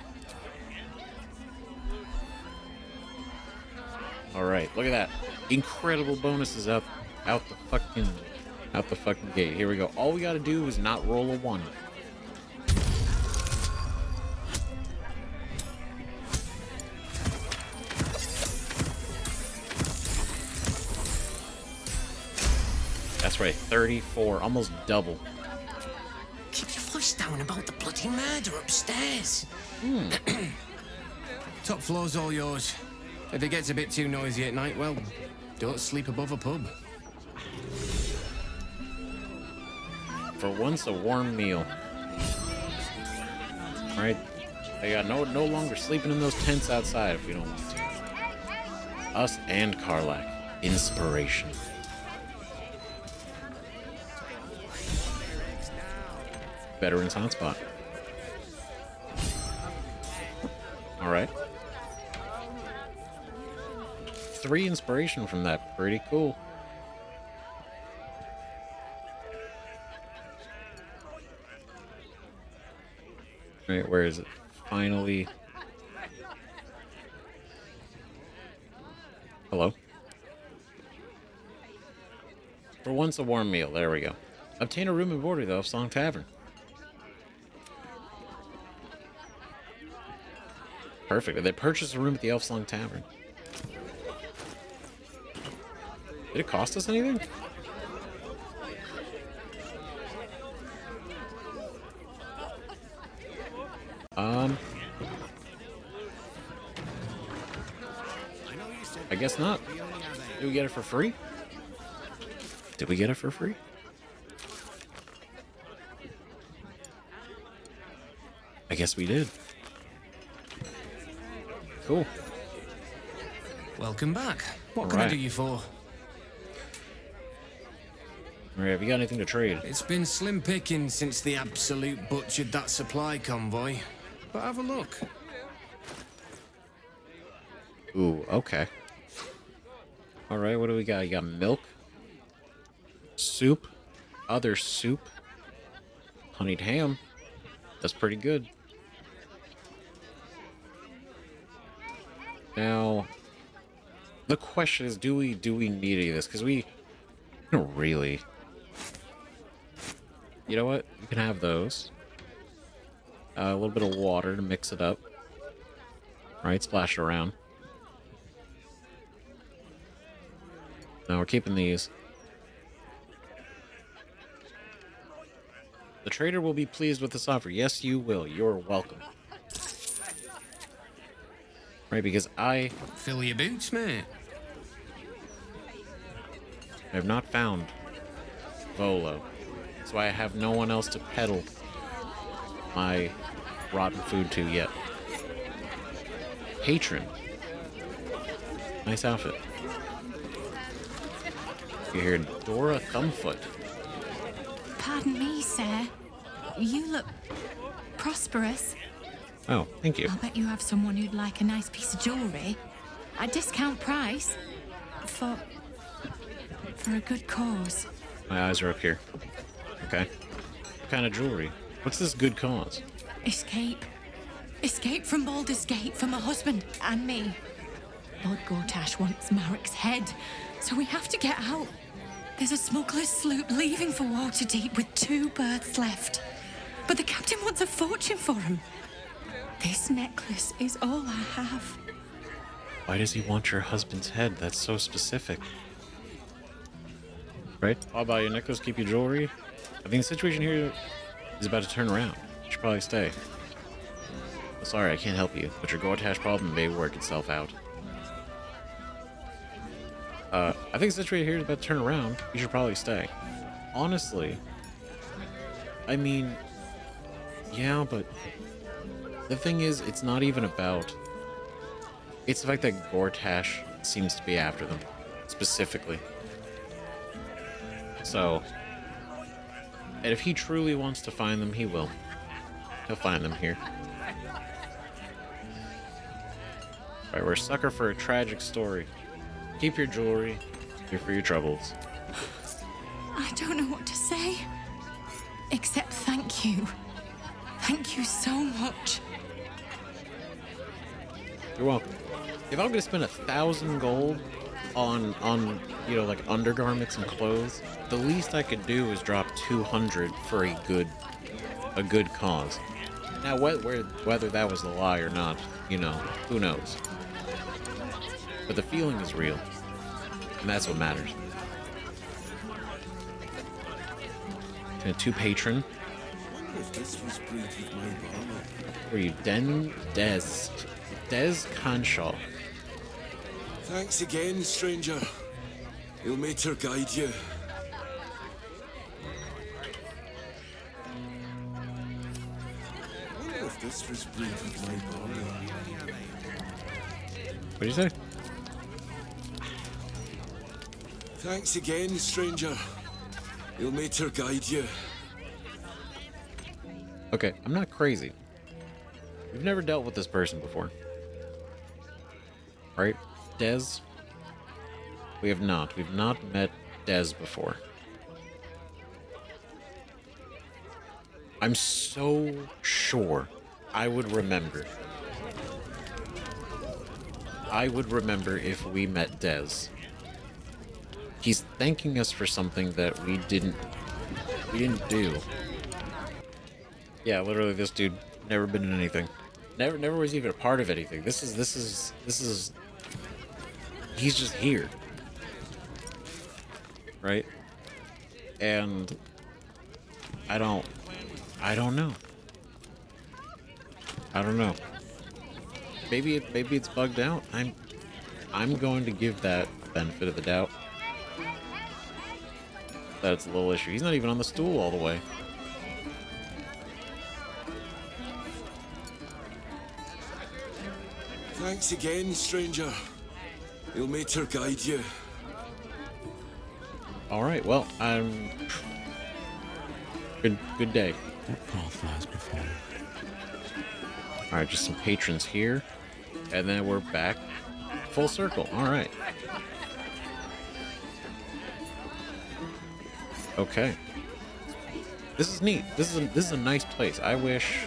All right, look at that. Incredible bonuses out the fucking gate. Here we go. All we gotta do is not roll a 1. That's right, 34, almost double. Keep your voice down about the bloody murder upstairs. Top floor's all yours. If it gets a bit too noisy at night, well, don't sleep above a pub. For once, a warm meal. Right? They got no longer sleeping in those tents outside if we don't want to. Us and Karlak. Inspiration. Veterans hotspot. Alright. 3 inspiration from that. Pretty cool. Right, where is it? Finally. Hello? For once, a warm meal. There we go. Obtain a room and board at the Elfsong Tavern. Perfect. They purchased a room at the Elfsong Tavern. Did it cost us anything? I guess not. Did we get it for free? Did we get it for free? I guess we did. Cool. Welcome back. What All can I right. do you for? Alright, have you got anything to trade? It's been slim picking since the Absolute butchered that supply convoy. But have a look. Ooh, okay. Alright, what do we got? You got milk, soup, other soup, honeyed ham. That's pretty good. Now, the question is, do we need any of this? Because we don't really. You know what? You can have those. A little bit of water to mix it up. Right, splash it around. Now we're keeping these. The trader will be pleased with this offer. Yes, you will. You're welcome. Right, because I Fill your boots, mate. have not found Volo. So I have no one else to peddle my rotten food to yet. Patron. Nice outfit. You hear Dora Thumbfoot. Pardon me, sir. You look prosperous. Oh, thank you. I'll bet you have someone who'd like a nice piece of jewellery. At discount price. For a good cause. My eyes are up here. Okay. What kind of jewelry? What's this good cause? Escape. Escape from Baldur's Gate for my husband and me. Lord Gortash wants Marek's head, so we have to get out. There's a smuggler's sloop leaving for Waterdeep with 2 berths left. But the captain wants a fortune for him. This necklace is all I have. Why does he want your husband's head? That's so specific. Right? I'll buy your necklace, keep your jewelry. I think the situation here is about to turn around. You should probably stay. Sorry, I can't help you, but your Gortash problem may work itself out. I think the situation here is about to turn around. You should probably stay. Honestly, I mean, yeah, but the thing is, it's not even about. It's the fact that Gortash seems to be after them, specifically. So, and if he truly wants to find them, he will. He'll find them here. Right, we're a sucker for a tragic story. Keep your jewelry. Here for your troubles. I don't know what to say. Except thank you. Thank you so much. You're welcome. If I'm gonna spend 1,000 gold on you know, like undergarments and clothes, the least I could do is drop 200 for a good cause. Now, whether that was a lie or not, you know, who knows? But the feeling is real, and that's what matters. And 2 patron. Were you Des Conshaw? Thanks again, stranger. You'll make her guide you. I wonder if this was brewed with my barley. What'd you say? Thanks again, stranger. You'll make her guide you. Okay, I'm not crazy. We've never dealt with this person before. Right? Des? We have not. We've not met Des before. I'm so sure I would remember. I would remember if we met Des. He's thanking us for something that we didn't do. Yeah, literally this dude never been in anything. Never was even a part of anything. This is he's just here. Right? And I don't know. I don't know. Maybe it's bugged out. I'm going to give that benefit of the doubt. That's a little issue. He's not even on the stool all the way. Thanks again, stranger. You'll make her guide you. All right. Well, good day. What path lies before me? All right, just some patrons here, and then we're back full circle. All right. Okay. This is neat. This is a nice place. I wish.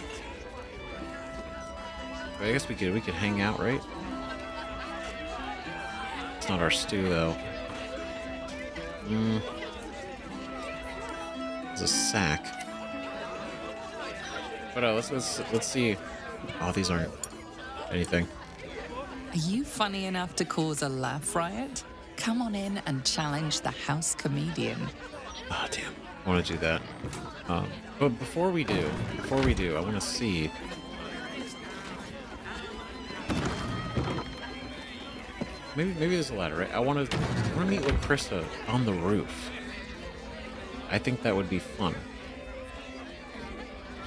I guess we could hang out, right? It's not our stew though. It's a sack. But let's see. Oh, these aren't anything. Are you funny enough to cause a laugh riot? Come on in and challenge the house comedian. Ah, oh, damn. I want to do that. But before we do, I want to see. Maybe there's a ladder, right? I want to meet with Krista on the roof. I think that would be fun.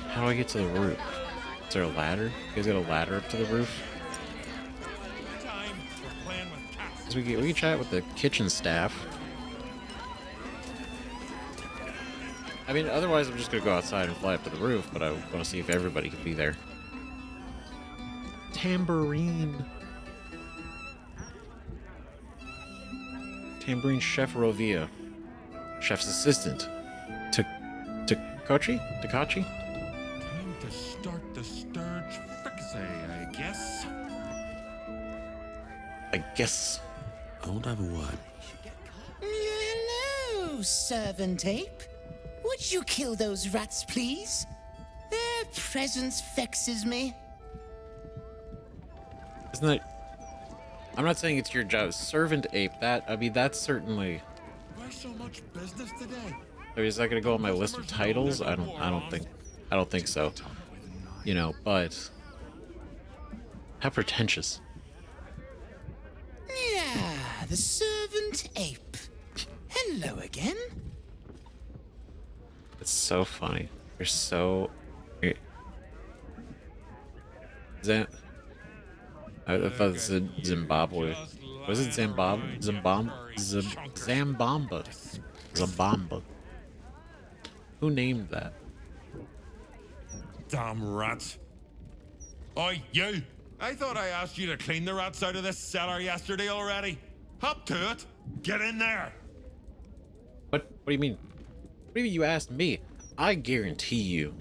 How do I get to the roof? Is there a ladder? You guys got a ladder up to the roof? We can chat with the kitchen staff. I mean, otherwise I'm just gonna go outside and fly up to the roof, but I want to see if everybody can be there. Tambourine. Tambourine Chef Rovia. Chef's assistant. Takachi? Time to start the sturge fricassee, I guess. I guess. I won't have a word. Hello, servant ape. Would you kill those rats, please? Their presence vexes me. Isn't that... I'm not saying it's your job. Servant ape, that's certainly... Why so much business today? I mean, is that gonna go on my list of titles? I don't think so. You know, but... How pretentious. Yeah, the servant ape. Hello again. It's so funny. You're so... I thought it said Zimbabwe. Was it Zimbabwe? Zambamba. Zambamba. Who named that? Damn rats. Oi, you! I thought I asked you to clean the rats out of this cellar yesterday already. Hop to it. Get in there. What do you mean? What do you mean you asked me? I guarantee you,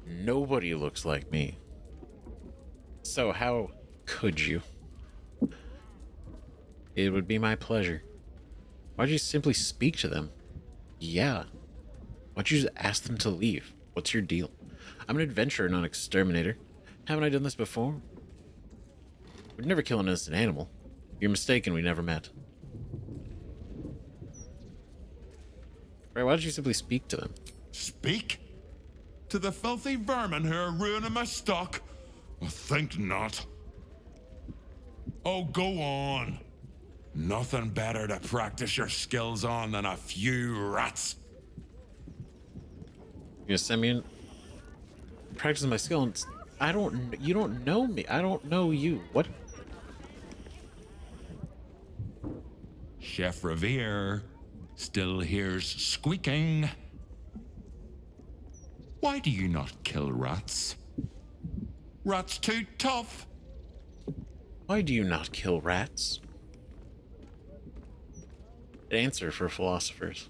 nobody looks like me. So how could you? It would be my pleasure. Why'd you simply speak to them? Yeah. Why'd you just ask them to leave? What's your deal? I'm an adventurer, not an exterminator. Haven't I done this before? We'd never kill an innocent animal. You're mistaken, we never met. Right, why did you simply speak to them? Speak? To the filthy vermin who are ruining my stock? I think not. Oh, go on. Nothing better to practice your skills on than a few rats. You gonna send me in? Practicing my skill and... you don't know me. I don't know you. What? Chef Revere still hears squeaking. Why do you not kill rats? Rats too tough. Why do you not kill rats? An answer for philosophers.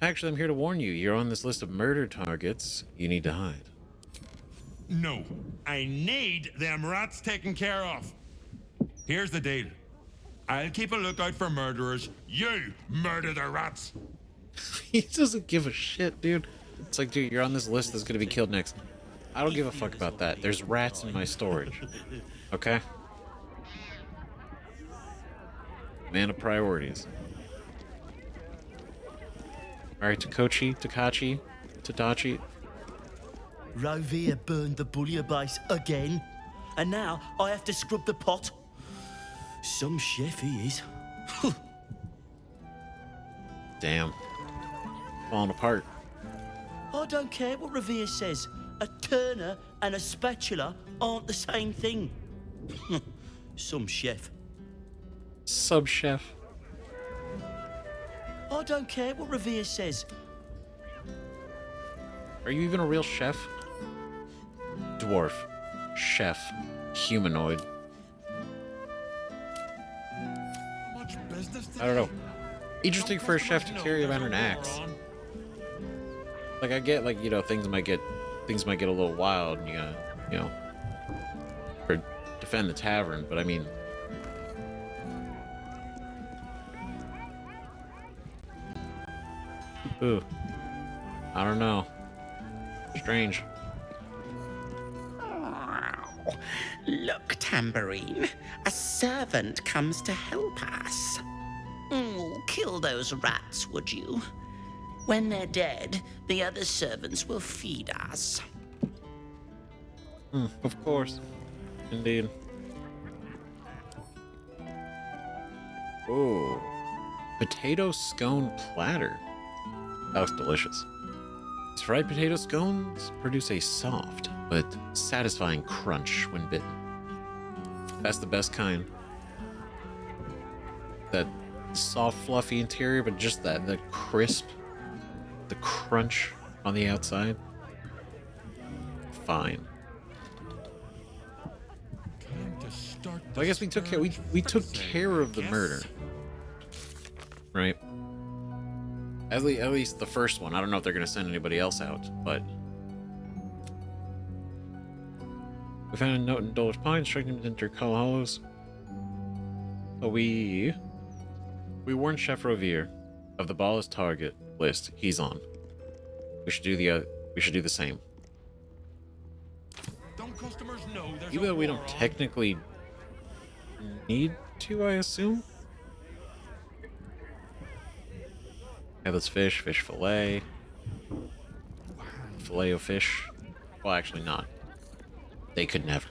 Actually, I'm here to warn you. You're on this list of murder targets. You need to hide. No, I need them rats taken care of. Here's the deal. I'll keep a lookout for murderers. You murder the rats. He doesn't give a shit, dude. It's like, dude, you're on this list that's gonna be killed next. I don't give a fuck about that. There's rats in my storage. Okay? Man of priorities. Alright, Takachi, Tadachi. Rovia burned the bouillabaisse again, and now I have to scrub the pot. Some chef he is. Damn. Falling apart. I don't care what Revere says. A turner and a spatula aren't the same thing. Some chef. Sub-chef. I don't care what Revere says. Are you even a real chef? Dwarf. Chef. Humanoid. I don't know. Interesting for a chef to carry around an axe. Like, I get, like, you know, things might get a little wild, and you gotta, you know, or defend the tavern, but I mean, ooh, I don't know. Strange. Look, Tambourine, a servant comes to help us. Kill those rats, would you? When they're dead, the other servants will feed us. Of course. Indeed. Ooh. Potato scone platter. That looks delicious. These fried potato scones produce a soft but satisfying crunch when bitten. That's the best kind. That soft, fluffy interior, but just that crisp, the crunch on the outside. Fine. So I guess we took care of the murder, right? At least the first one. I don't know if they're gonna send anybody else out, but we found a note in Dulwich Pine instructing him to enter Cull Hollows. So we warned Chef Rovere of the Baldurs target list he's on. We should do the same. Even though we don't technically need to, I assume. Have this fish fillet. Filet of fish. Well, actually not. They could never.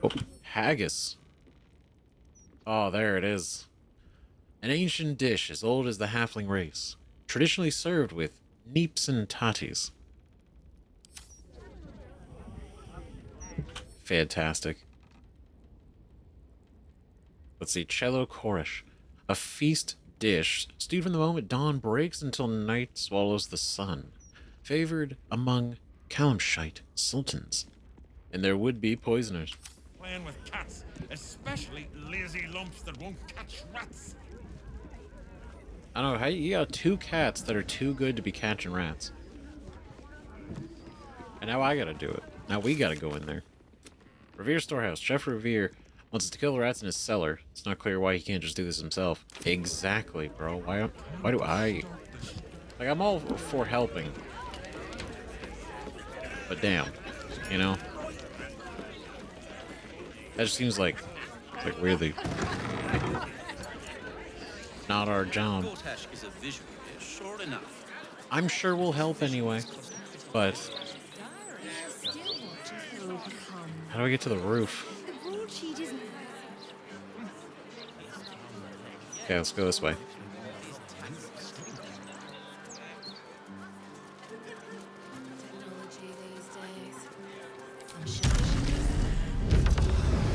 Oh, haggis. Oh, there it is. An ancient dish as old as the halfling race. Traditionally served with neeps and tatties. Fantastic. Let's see. Cello Chorish. A feast dish stewed from the moment dawn breaks until night swallows the sun. Favored among Kalamshite sultans. And there would be poisoners. Playing with cats, especially lazy lumps that won't catch rats. I don't know, how you got 2 cats that are too good to be catching rats. And now I gotta do it. Now we gotta go in there. Revere Storehouse. Chef Revere wants us to kill the rats in his cellar. It's not clear why he can't just do this himself. Exactly, bro. Why do I... Like, I'm all for helping. But damn, you know? That just seems like really not our job. Is a visual dish, sure enough. I'm sure we'll help anyway, but how do I get to the roof? Okay, let's go this way.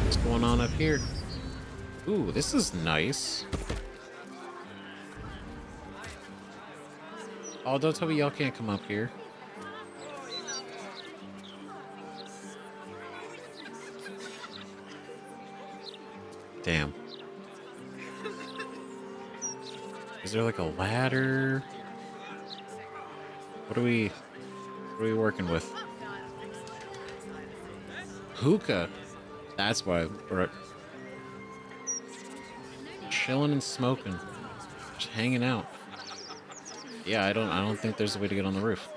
What's going on up here? Ooh, this is nice. Oh, don't tell me y'all can't come up here. Damn. Is there like a ladder? What are we working with? Hookah. That's why we're chilling and smoking, just hanging out. Yeah, I don't think there's a way to get on the roof.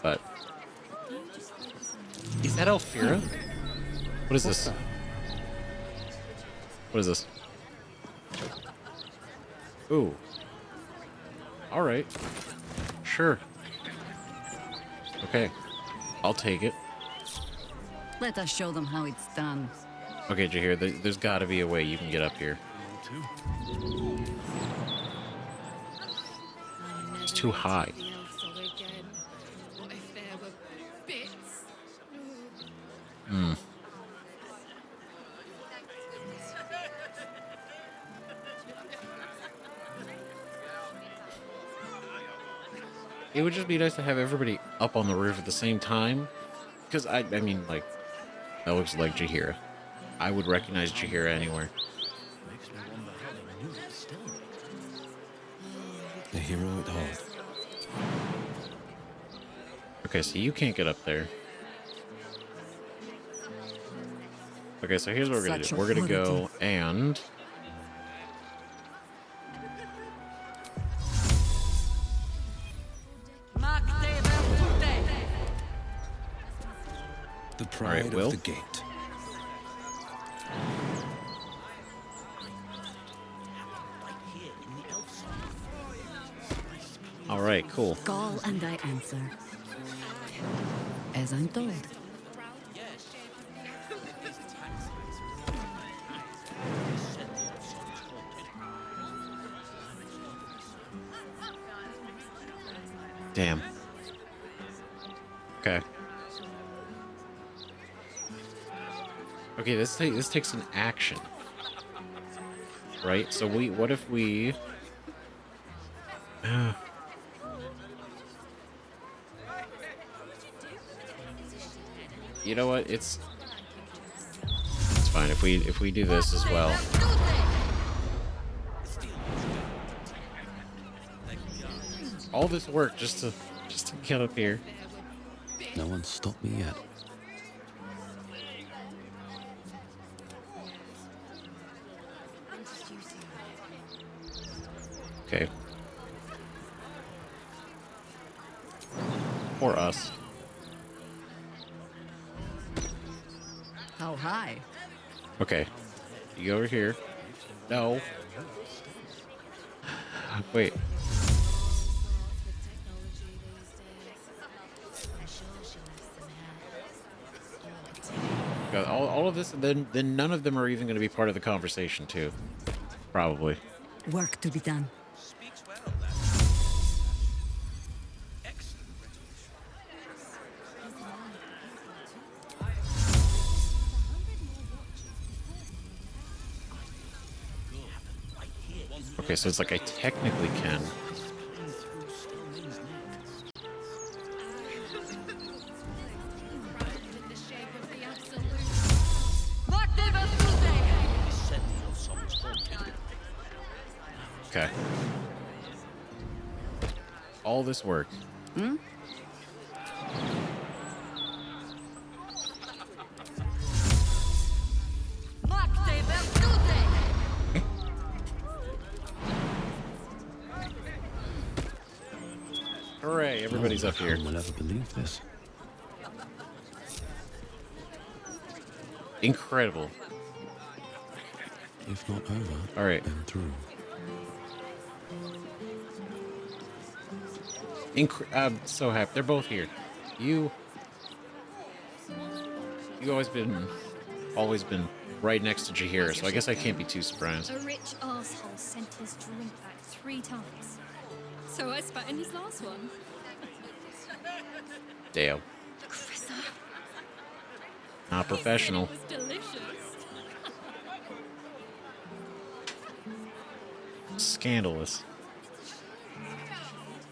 But is that Elfira? What is this? What is this? Ooh. All right. Sure. Okay. I'll take it. Let us show them how it's done. Okay, Jahir, there's got to be a way you can get up here. It's too high. it would just be nice to have everybody up on the roof at the same time. Because, I mean, like, that looks like Jahira. I would recognize Jahira anywhere. A hero at heart. Okay, so you can't get up there. Okay, so here's what we're gonna do. We're gonna go and... The pride Will. of the gate. All right, cool. Call and I answer. As I'm told. Damn. Okay. Okay, this takes an action. Right? So what if we... You know what? It's fine if we do this as well. All this work just to get up here. No one's stopped me yet. Okay. Or us. How high? Okay. You go over here. No. Wait. Got all of this, and then none of them are even going to be part of the conversation, too. Probably. Work to be done. Okay, so it's like I technically can. Okay. All this work. Hmm? Hooray, everybody's up here. No one will ever believe this. Incredible. If not over, all right. Then through. I'm so happy. They're both here. You always been right next to Jahira, so I guess I can't be too surprised. A rich arsehole sent his drink back 3 times. So I spat in his last one. Dale. Chrissa. Not professional. It was delicious. Scandalous.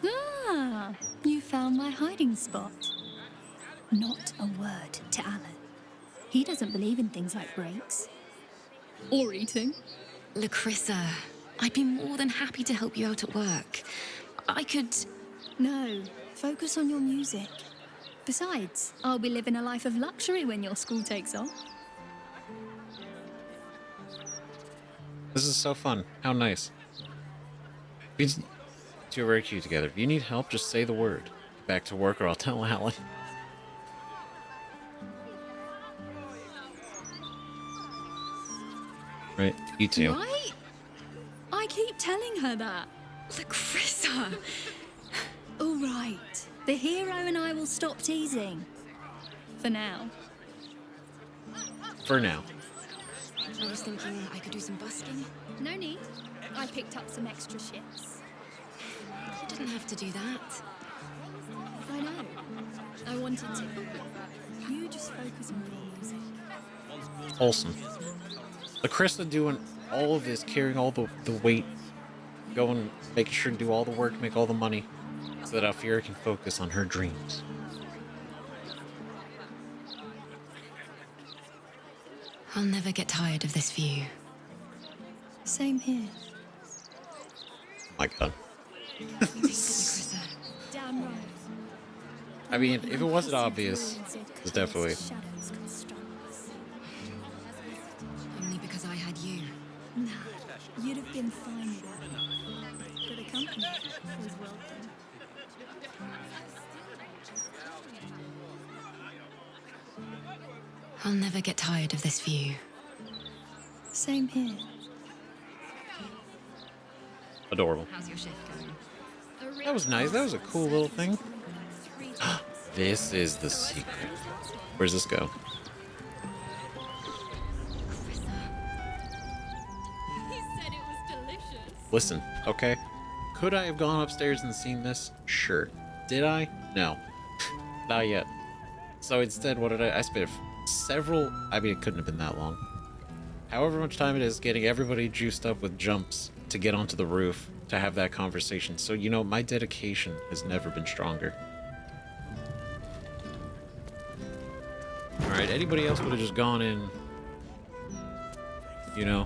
Ah, you found my hiding spot. Not a word to Alan. He doesn't believe in things like breaks. Or eating. Lacrissa, I'd be more than happy to help you out at work. I could... No, focus on your music. Besides, I'll be living a life of luxury when your school takes off. This is so fun. How nice. These two are very cute together. If you need help, just say the word. Get back to work or I'll tell Alan. Right, you too. Right? I keep telling her that. Lacrissa! All right. The hero and I will stop teasing. For now. For now. I was thinking I could do some busking. No need. I picked up some extra shifts. You didn't have to do that. I know. I wanted to. You just focus on your music. Wholesome. Lacrissa doing all of this, carrying all the weight, going, making sure to do all the work, make all the money. so that Alfira can focus on her dreams. I'll never get tired of this view. Same here. My God. Down right. I mean, if it wasn't obvious, it's definitely. Only because I had you. Nah, you'd have been fine without me. But the company was welcome. I'll never get tired of this view. Same here. Adorable. How's your shift going? That was nice. That was a cool little thing. This is the secret. Where's this go? He said it was delicious. Listen, okay? Could I have gone upstairs and seen this? Sure. Did I? No. Not yet. So instead, what did I spent several... I mean, it couldn't have been that long. However much time it is getting everybody juiced up with jumps to get onto the roof to have that conversation. So, you know, my dedication has never been stronger. Alright, anybody else would have just gone in, you know?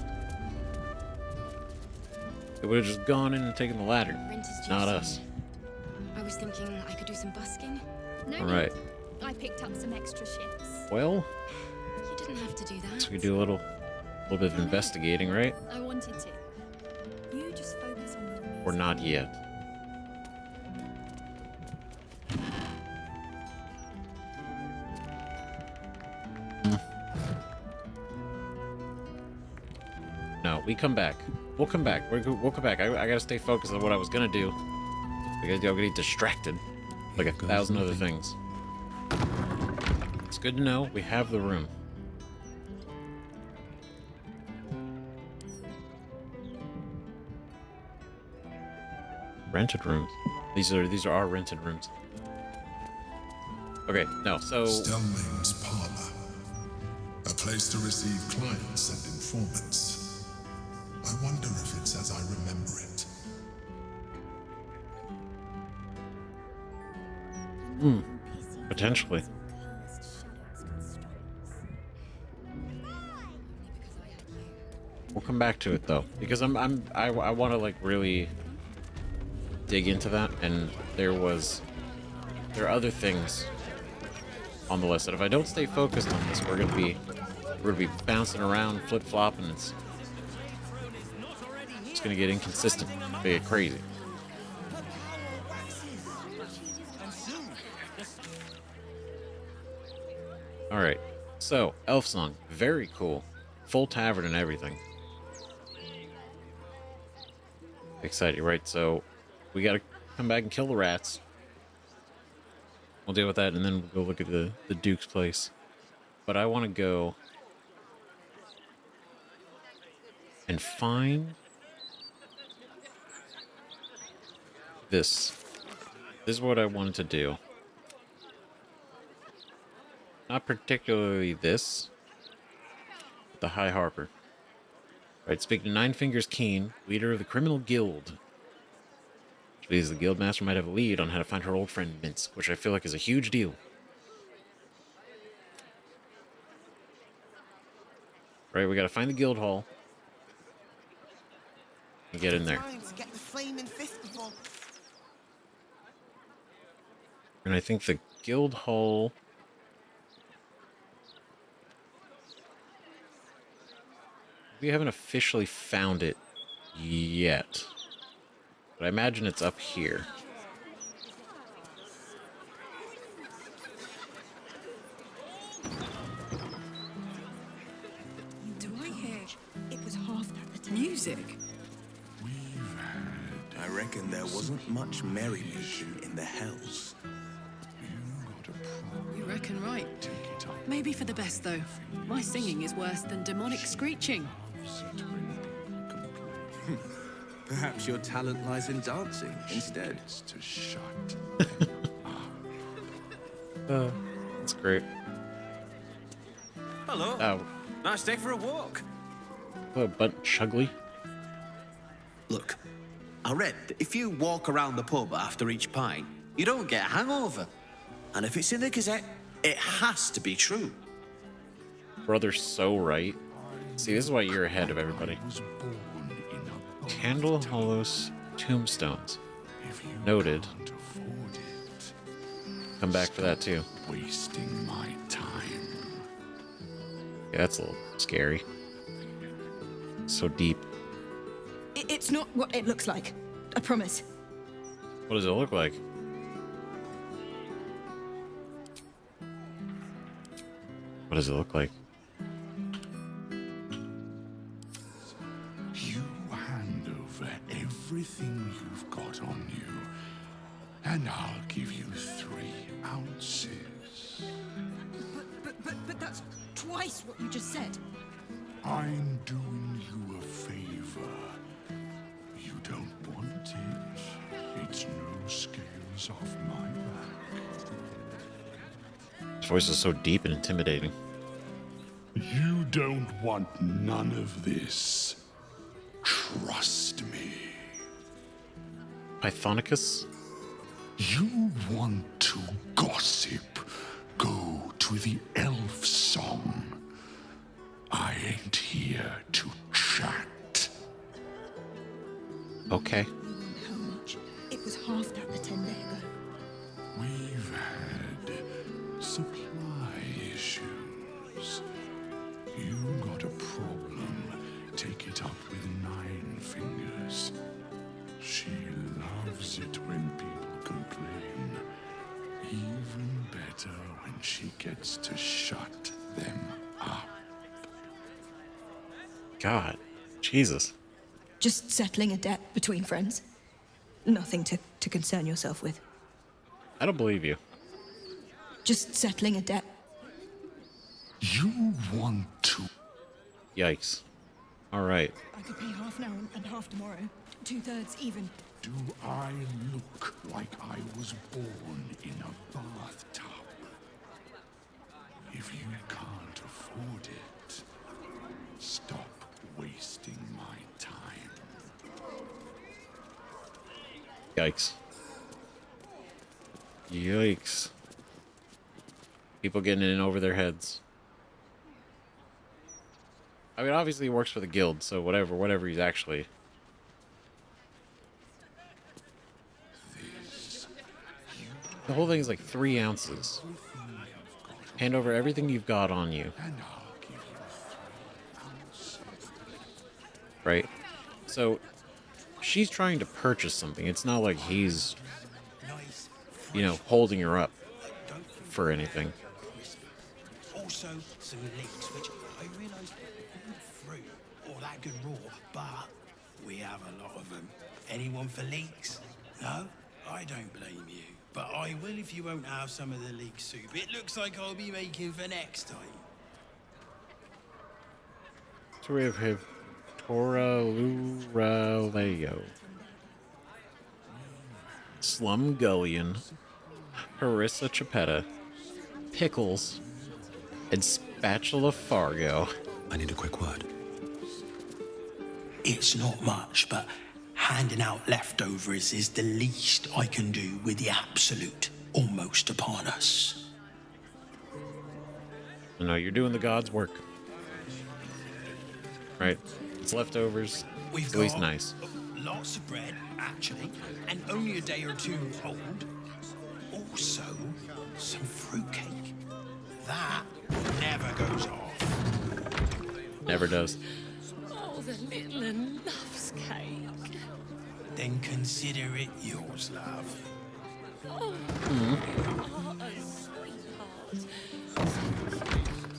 They would have just gone in and taken the ladder. Not us. I was thinking I could do some busking. No Alright. need. I picked up some extra shifts. Well, You didn't have to do that. so we do a little bit of investigating, right? I wanted to. You just focus on your music. Or not yet. No, we come back. We'll come back. We'll come back. I gotta stay focused on what I was gonna do. I'm getting distracted. Like 1,000 other things. It's good to know we have the room. Rented rooms. These are our rented rooms. Okay, no, so Stellmane's parlor. A place to receive clients and informants. I wonder if it's as I remember it. potentially. We'll come back to it though, because I want to like really dig into that, and there are other things on the list that if I don't stay focused on this, we're gonna be bouncing around, flip flopping. It's gonna get inconsistent, be crazy. All right, so Elfsong, very cool, full tavern and everything. Exciting, right? So we gotta come back and kill the rats. We'll deal with that, and then we'll go look at the Duke's place. But I want to go and find this. This is what I wanted to do. Not particularly this, but the High Harper. Right, speak to Nine Fingers Keen, leader of the criminal guild. Which means the guildmaster might have a lead on how to find her old friend Minsk, which I feel like is a huge deal. Right, we gotta find the guild hall. And get in there. And I think the guild hall... We haven't officially found it yet. But I imagine it's up here. Do I hear it was half that music? I reckon there wasn't much merrymaking in the hells. You reckon right. Maybe for the best, though. My singing is worse than demonic screeching. Perhaps your talent lies in dancing instead. That's great. Hello. Oh, Nice day for a walk. but Chugly. Look, I read that if you walk around the pub after each pint, you don't get a hangover. And if it's in the Gazette, it has to be true. Brother's so right. See, this is why you're ahead of everybody. Candle Hollow's tombstones. Noted. Come back for that too. Wasting my time. Yeah, that's a little scary. So deep. It's not what it looks like. I promise. What does it look like? What does it look like? You hand over everything you've got on you, and I'll give you 3 ounces. But that's twice what you just said. I'm doing you a favor. You don't want it. It's no scales off my back. His voice is so deep and intimidating. You don't want none of this. Trust me. Pythonicus? You want to gossip? Go to the Elfsong. I ain't here to chat. Okay. How much? It was half that a 10 day ago. We've had supply issues. You got a problem, take it up with 9 fingers. She loves it when people complain. Even better when she gets to shut them up. God. Jesus. Just settling a debt between friends. Nothing to concern yourself with. I don't believe you. Just settling a debt. You want to... Yikes. Alright. I could pay half now and half tomorrow. 2/3 even. Do I look like I was born in a bathtub? If you can't afford it, stop wasting my time. Yikes. Yikes. People getting in over their heads. I mean, obviously he works for the guild, so whatever he's actually... The whole thing is like 3 ounces. Hand over everything you've got on you. Right? So, she's trying to purchase something. It's not like he's, you know, holding her up for anything. Also, some leeks, which I realise aren't fruit or that good raw, but we have a lot of them. Anyone for leeks? No? I don't blame you. But I will if you won't have some of the leek soup. It looks like I'll be making for next time. So we have Tora Luraleo, Slumgullion, Harissa Chapetta, Pickles, and Spatula Fargo. I need a quick word. It's not much, but handing out leftovers is the least I can do with the absolute almost upon us. No, you're doing the God's work. Right? It's leftovers. We've It's at least got nice. lots of bread, actually, and only a day or 2 old. Also, some fruitcake. That never goes off. Never does. Oh, the little and loves cake. Then consider it yours, love. Oh, Mm-hmm. what a sweetheart.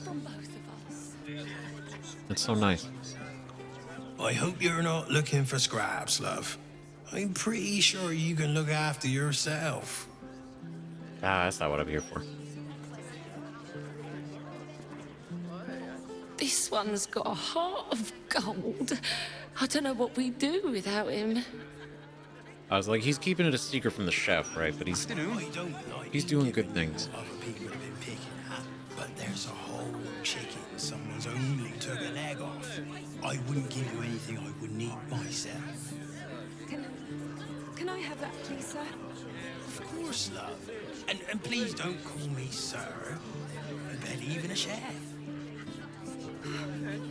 From both of us. It's so nice. I hope you're not looking for scraps, love. I'm pretty sure you can look after yourself. Ah, that's not what I'm here for. This one's got a heart of gold. I don't know what we'd do without him. I was like, he's keeping it a secret from the chef, right? But he's doing good things. Other people have been picking at, but there's a whole chicken someone's only took a leg off. I wouldn't give you anything I wouldn't eat myself. that, please, sir? Of course, love. And please don't call me sir. Barely even a chef.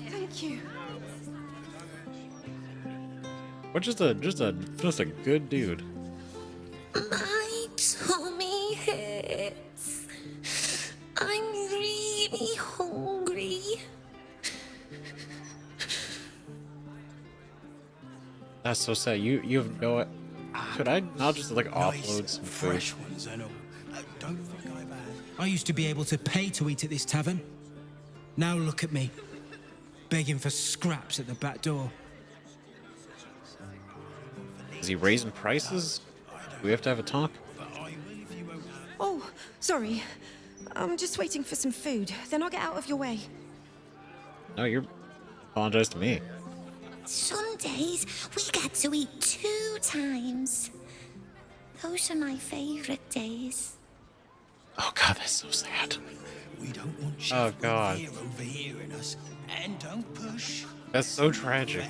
Thank you. What just a good dude. My tummy hurts. I'm really hungry. That's so sad. You have no. Could I not just like offload some food? Fresh ones and all. Don't think I've had. I used to be able to pay to eat at this tavern. Now look at me, begging for scraps at the back door. Is he raising prices? Do we have to have a talk? Oh, sorry. I'm just waiting for some food. Then I'll get out of your way. No, you're apologize to me. Some days we get to eat 2 times. Those are my favorite days. Oh god, that's so sad. We don't want Oh god, overhearing us, and don't push. that's so tragic.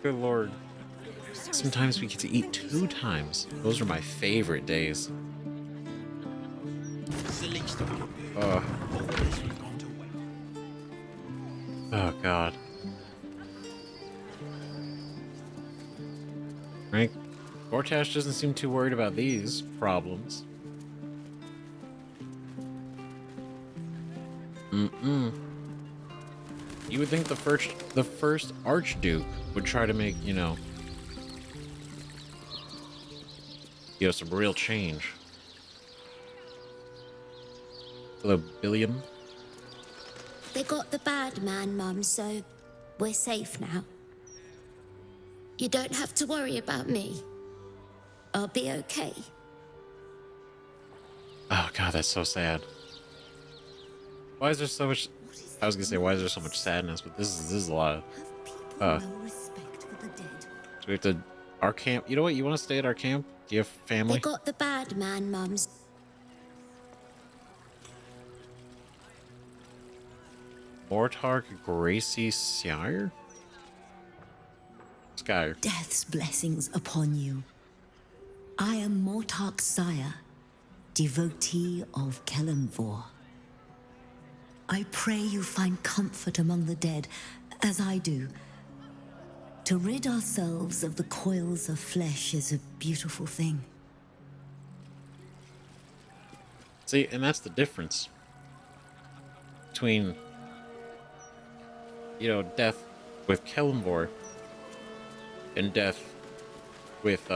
Good lord. Sometimes we get to eat 2 times. Those are my favorite days. Oh god. Right? Gortash doesn't seem too worried about these problems. You would think the first Archduke would try to make, some real change. Hello, Billiam. They got the bad man, Mum, so we're safe now. You don't have to worry about me. I'll be okay. Oh god, that's so sad. Why is there so much? I was gonna say, why is there so much sadness? But this is a lot of. So we have to our camp. You know what? You want to stay at our camp? Do you have family? They got the bad man, Mums. Mortark Gracie Sire? Skyr. Death's blessings upon you. I am Mortark's sire, devotee of Kelemvor. I pray you find comfort among the dead, as I do. To rid ourselves of the coils of flesh is a beautiful thing. See, and that's the difference between, death with Kelemvor and death with,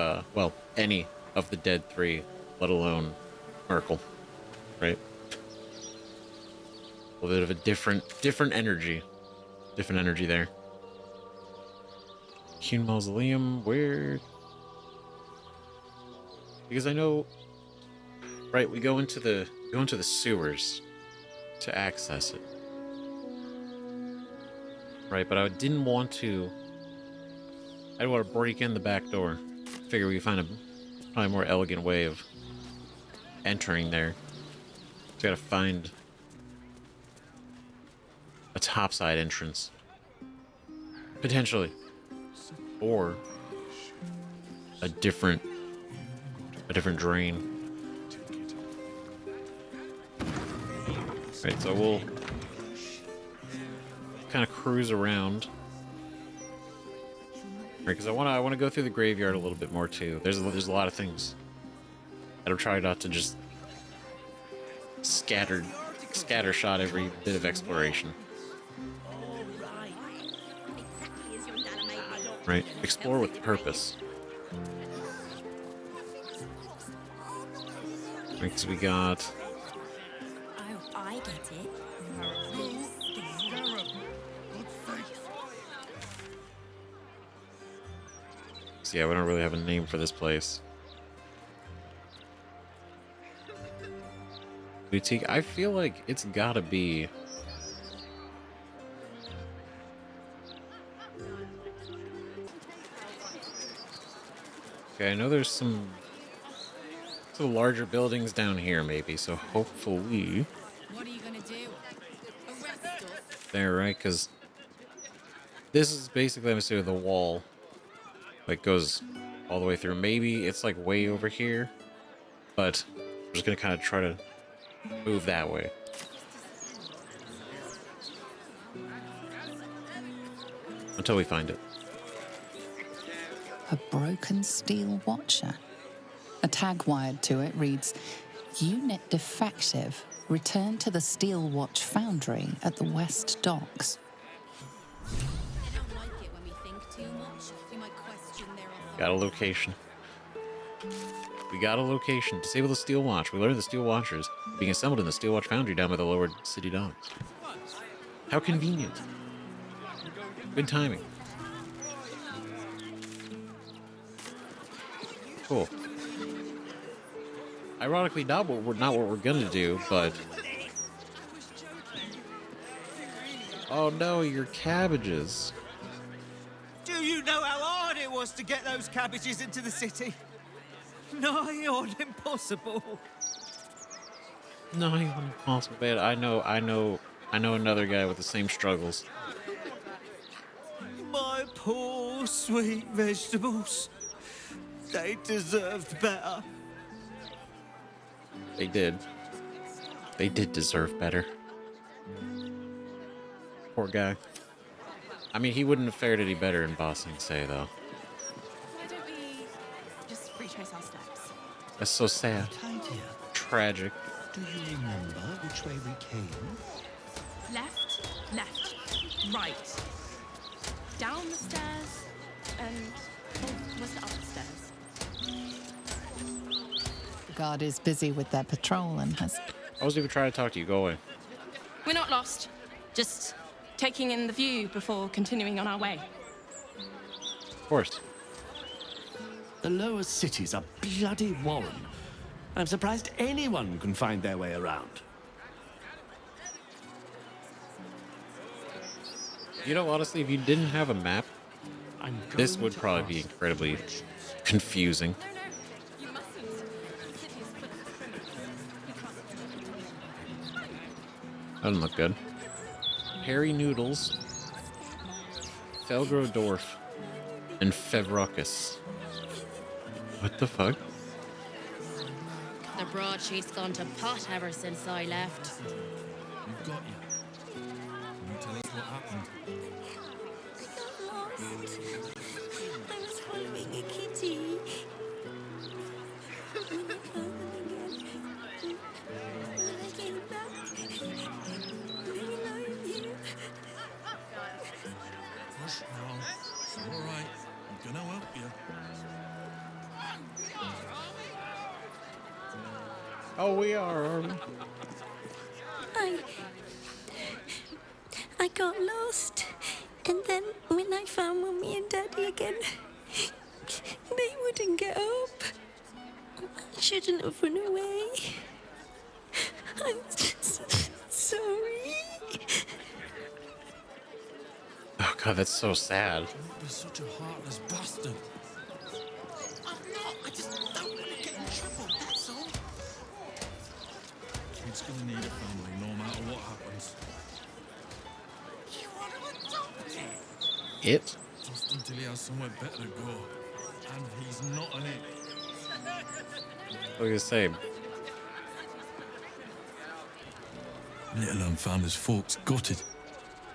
any of the dead 3, let alone Merkel, right? A little bit of a different energy there. Hewn Mausoleum, where? Because I know, right? We go into the sewers to access it, right? But I didn't want to. I didn't want to break in the back door. Figure we could find a probably more elegant way of entering there. Just gotta find a topside entrance, potentially, or a different drain. Right, so we'll kind of cruise around. Right, because I want to go through the graveyard a little bit more too. There's a lot of things. I'll try not to just scattershot every bit of exploration. Right, explore with purpose. Right, because we got. I get it. So yeah, we don't really have a name for this place. Boutique, I feel like it's gotta be. Okay, I know there's some larger buildings down here maybe, so hopefully. What are you gonna do? Arrest us? There, right? Because this is basically, I'm assuming, the wall. Like, goes all the way through. Maybe it's like way over here, but I'm just gonna kind of try to move that way. Until we find it. A broken steel watcher. A tag wired to it reads, Unit defective. Return to the Steel Watch Foundry at the West Docks. Got a location. We got a location. Disable the Steel Watch. We learned the Steel Watchers being assembled in the Steel Watch Foundry down by the lower city docks. How convenient. Good timing. Cool. Ironically, not what we're gonna do, but... Oh no, your cabbages. Do you know how hard it was to get those cabbages into the city? Nigh on impossible. No, impossible, man. I know another guy with the same struggles. My poor sweet vegetables. They deserved better. They did. They did deserve better. Poor guy. I mean, he wouldn't have fared any better in Ba Sing Se, though. Why don't we just retrace our steps? That's so sad. Tragic. Do you remember which way we came? Left, right. Down the stairs, and... Oh, was it up the stairs? The guard is busy with their patrol and has... I was even trying to talk to you. Go away. We're not lost. Just taking in the view before continuing on our way. Of course. The lower cities are bloody warren. I'm surprised anyone can find their way around. You know, honestly, if you didn't have a map, this would probably be incredibly confusing. That doesn't look good. Harry Noodles, Felgro Dorf, and Fevruckus. What the fuck? The broadsheet's gone to pot ever since I left. We've got you. Can you tell us what happened? I was following a kitty. When I found them again, when I came back, they were lying here. Hush now. It's all right. I'm gonna help you. Oh, we are. I got lost, and then when I found Mummy and Daddy again, they wouldn't get up. I shouldn't have run away. I'm just sorry. Oh god, that's so sad. Don't be such a heartless bastard. I'm not. I just don't want to get in trouble, that's all. Kid's gonna need a family no matter what happens. You want to adopt it? It? Just until he has somewhere better to go. And he's not an it. What are you gonna say? Little un found his folks gutted.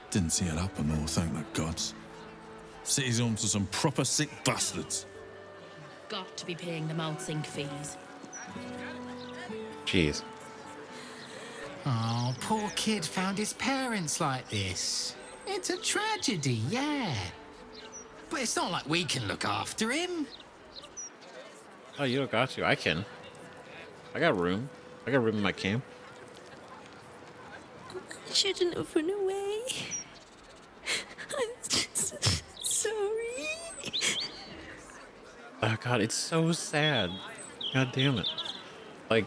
Didn't see it happen though, thank the gods. City's home to some proper sick bastards. Got to be paying them out sink fees. Jeez. Oh, poor kid found his parents like this. It's a tragedy, yeah. But it's not like we can look after him. Oh, you don't got to. I can. I got room. I got room in my camp. I shouldn't have run away. I'm just sorry. Oh god, it's so sad. God damn it. Like...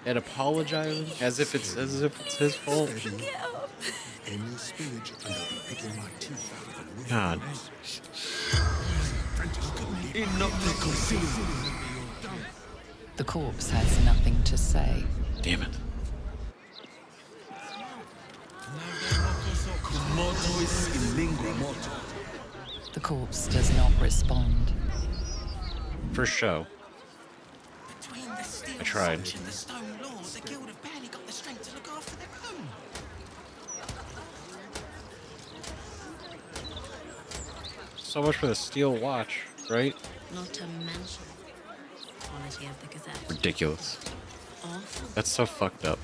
and apologizing as if it's his fault. God. The corpse has nothing to say. Damn it. Now The corpse does not respond. For show. I tried. And the Stone Lord, the Guild have barely got the strength to look after their own. So much for the steel watch, right? Not to mention the quality of the Gazette. Ridiculous. Awful. That's so fucked up.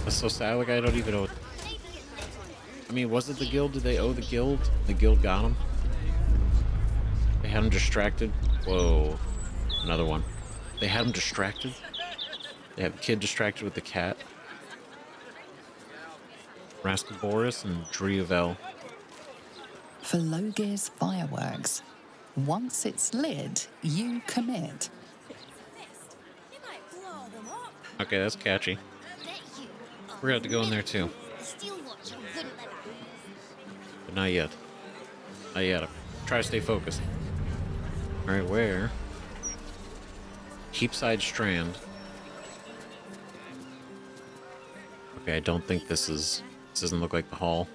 That's so sad. Like, I don't even know. I mean, was it the guild? Did they owe the guild? The guild got him. They had him distracted. Whoa. Another one. They had him distracted. They have the kid distracted with the cat. Rascal Boris and Driovel. For Logir's fireworks, once it's lit, you commit. Okay, that's catchy. We're gonna have to go in there too. But not yet. Not yet. Try to stay focused. Alright, where? Keepside Strand. Okay, I don't think this is... This doesn't look like the hall.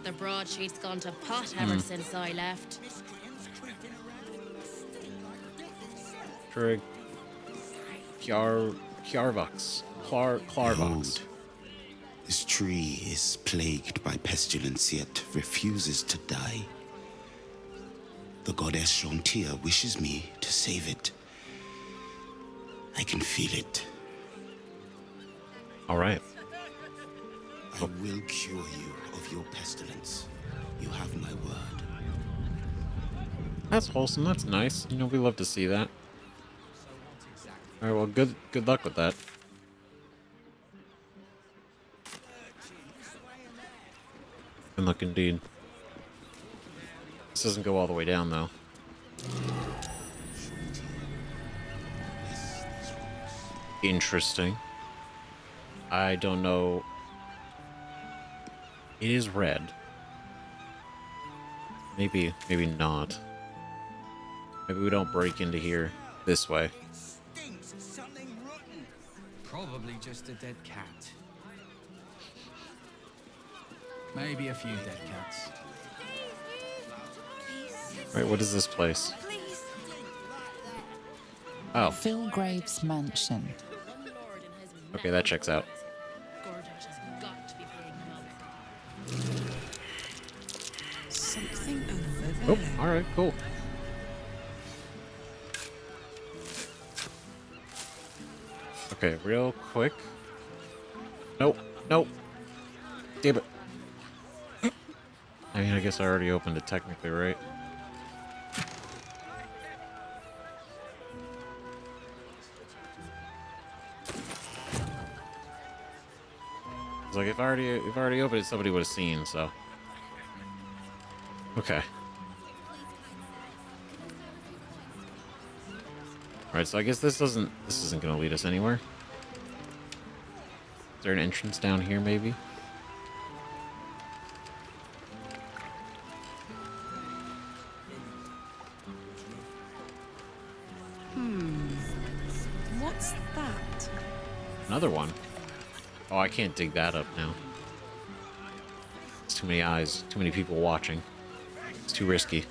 The broadsheet's gone to pot ever since I left. Trig. Kjarvox. Klarvox. This tree is plagued by pestilence, yet refuses to die. The goddess Shontia wishes me to save it. I can feel it. All right. I will cure you of your pestilence. You have my word. That's wholesome. That's nice. You know, we love to see that. All right. Well, good luck with that. Good luck indeed. This doesn't go all the way down, though. Interesting. I don't know. It is red. Maybe not. Maybe we don't break into here this way. Probably just a dead cat. Maybe a few dead cats. Right, what is this place? Oh. Philgrave's mansion. Okay, that checks out. Something over Oh, there. alright, cool. Okay, real quick. Nope, nope. Damn it. I mean, I guess I already opened it technically, right? It's like if I already opened it, somebody would have seen, so. Okay. Alright, so I guess this isn't gonna lead us anywhere. Is there an entrance down here, maybe? What's that? Another one. Oh, I can't dig that up now. It's too many eyes, too many people watching. It's too risky.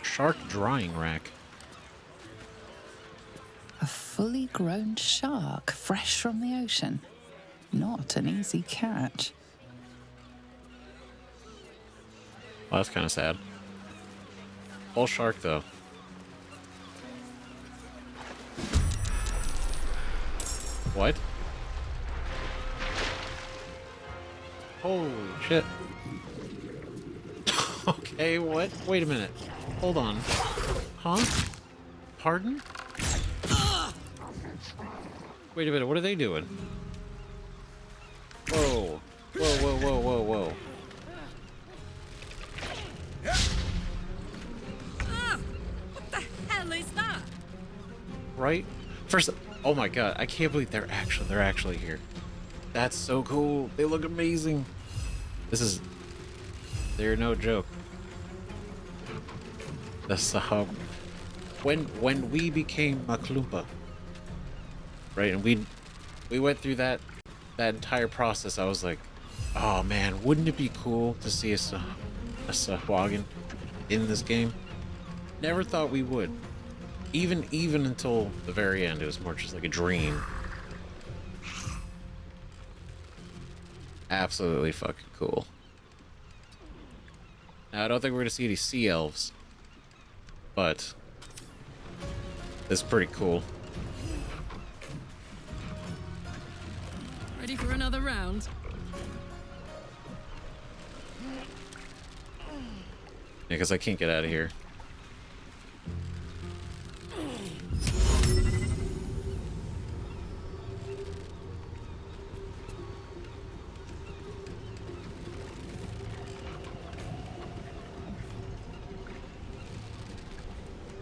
Shark drying rack. A fully grown shark, fresh from the ocean. Not an easy catch. Well, that's kind of sad. Full shark, though. What? Holy shit. Okay, what? Wait a minute. Hold on. Huh? Pardon? Wait a minute, what are they doing? Whoa. Whoa, whoa, whoa, whoa, whoa. What the hell is that? Right? First, oh my god, I can't believe they're actually here. That's so cool. They look amazing. They're no joke. The Sahab. When we became Maklumpa, right? And we went through that entire process. I was like, oh man, wouldn't it be cool to see a Sahuagin in this game? Never thought we would. Even until the very end, it was more just like a dream. Absolutely fucking cool. Now, I don't think we're gonna see any sea elves, but it's pretty cool. Ready for another round? Yeah, because I can't get out of here.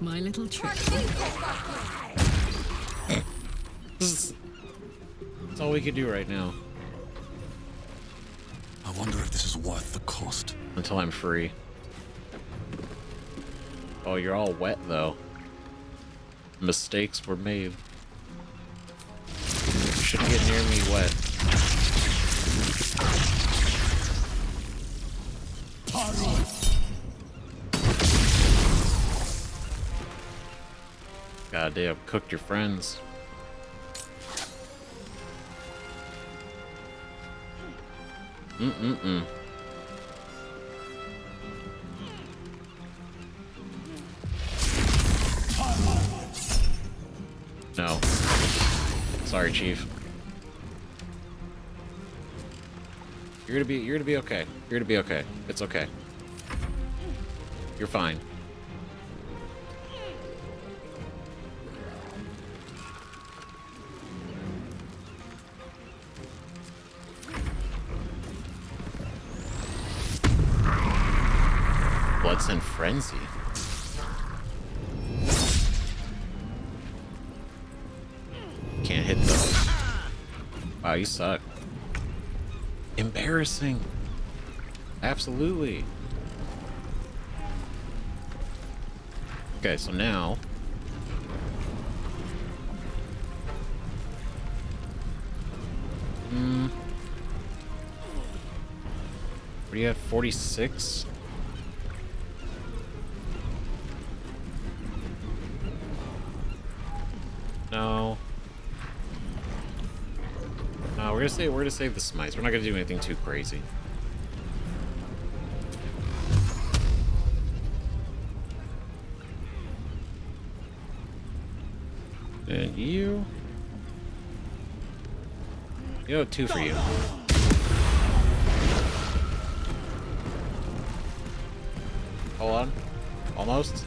My little trick. That's all we can do right now. I wonder if this is worth the cost. Until I'm free. Oh, you're all wet, though. Mistakes were made. Shouldn't get near me wet. Goddamn, cooked your friends. No. Sorry, Chief. You're gonna be okay. You're gonna be okay. It's okay. You're fine. Bloodsend Frenzy. Can't hit those. Wow, you suck. Embarrassing. Absolutely. Okay, so now what do you have? 46? No. No, we're gonna save the smites. We're not gonna do anything too crazy. And you know, 2 for you. Hold on. Almost.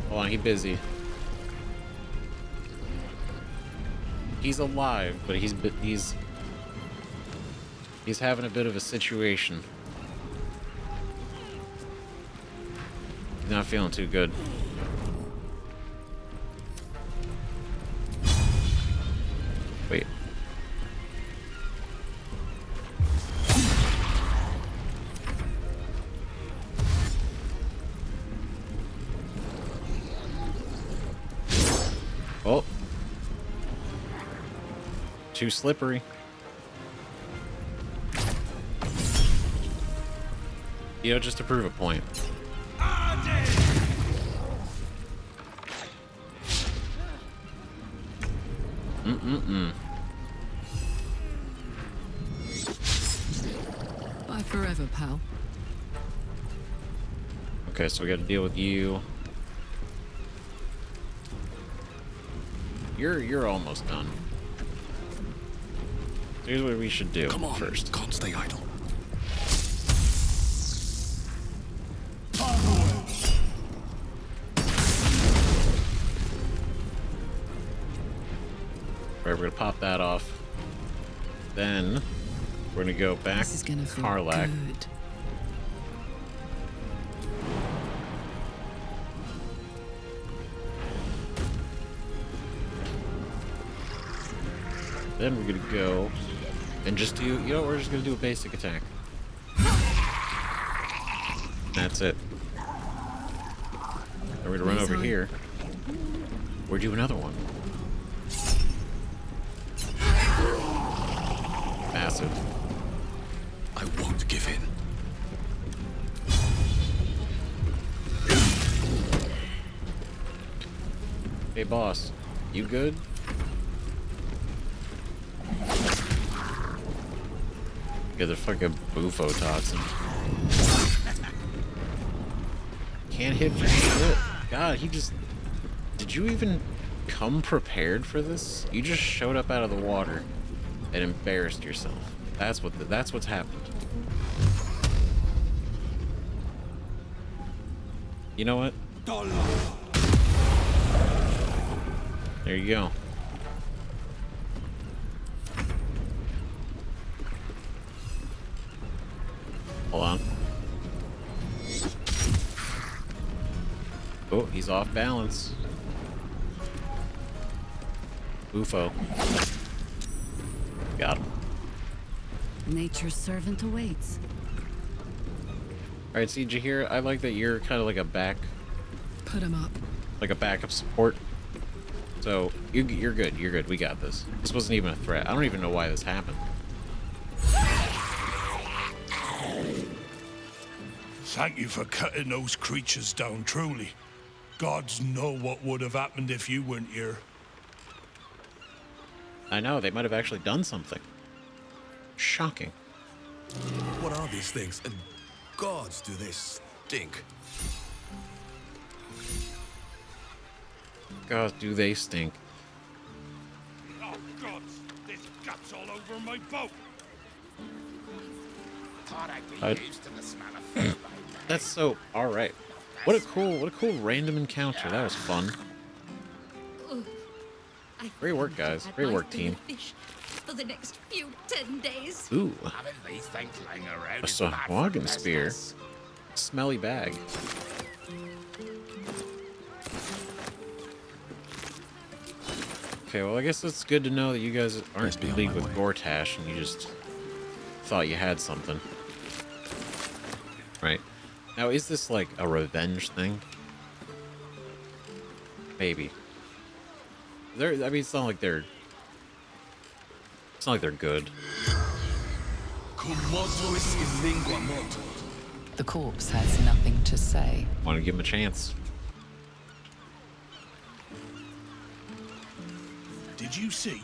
Hold on, he's busy. He's alive, but he's having a bit of a situation. He's not feeling too good. Wait. Oh. Too slippery. You know, just to prove a point. Bye forever, pal. Okay, so we got to deal with you. You're almost done. Here's what we should do. Come on, first. Can't stay idle. Right, we're gonna pop that off. Then we're gonna go back This is gonna feel Karlak. good. Then we're gonna go and just do, you know, we're just gonna do a basic attack. That's it. Then we're gonna run over here. We're do another one. aggressive. I won't give in. Hey, boss. You good? Get the fucking bufo toxin. Can't hit for shit. God, he just... Did you even come prepared for this? You just showed up out of the water and embarrassed yourself. That's what's happened. You know what? There you go. Hold on. Oh, he's off balance. Bufo. Got him. Nature's servant awaits. Alright, see, Jahir, I like that you're kind of like a Put him up. like a backup support. So, you're good, you're good, we got this. This wasn't even a threat. I don't even know why this happened. Thank you for cutting those creatures down, truly. Gods know what would have happened if you weren't here. I know, they might have actually done something. Shocking. What are these things? And gods, do they stink? God, do they stink. Oh, gods! There's guts all over my boat! Thought I'd be used to the smell of fish by now. That's so... Alright. What a cool random encounter. That was fun. Great work, guys. Great work, team. For the next few 10 days. Ooh. These things lying around A is bad for Sahagin business. spear. Smelly bag. Okay, well, I guess it's good to know that you guys aren't in league with Gortash and you just thought you had something. Right. Now, is this like a revenge thing? Maybe. I mean, it's not like they're... It's not like they're good. The corpse has nothing to say. Want to give him a chance. Did you see?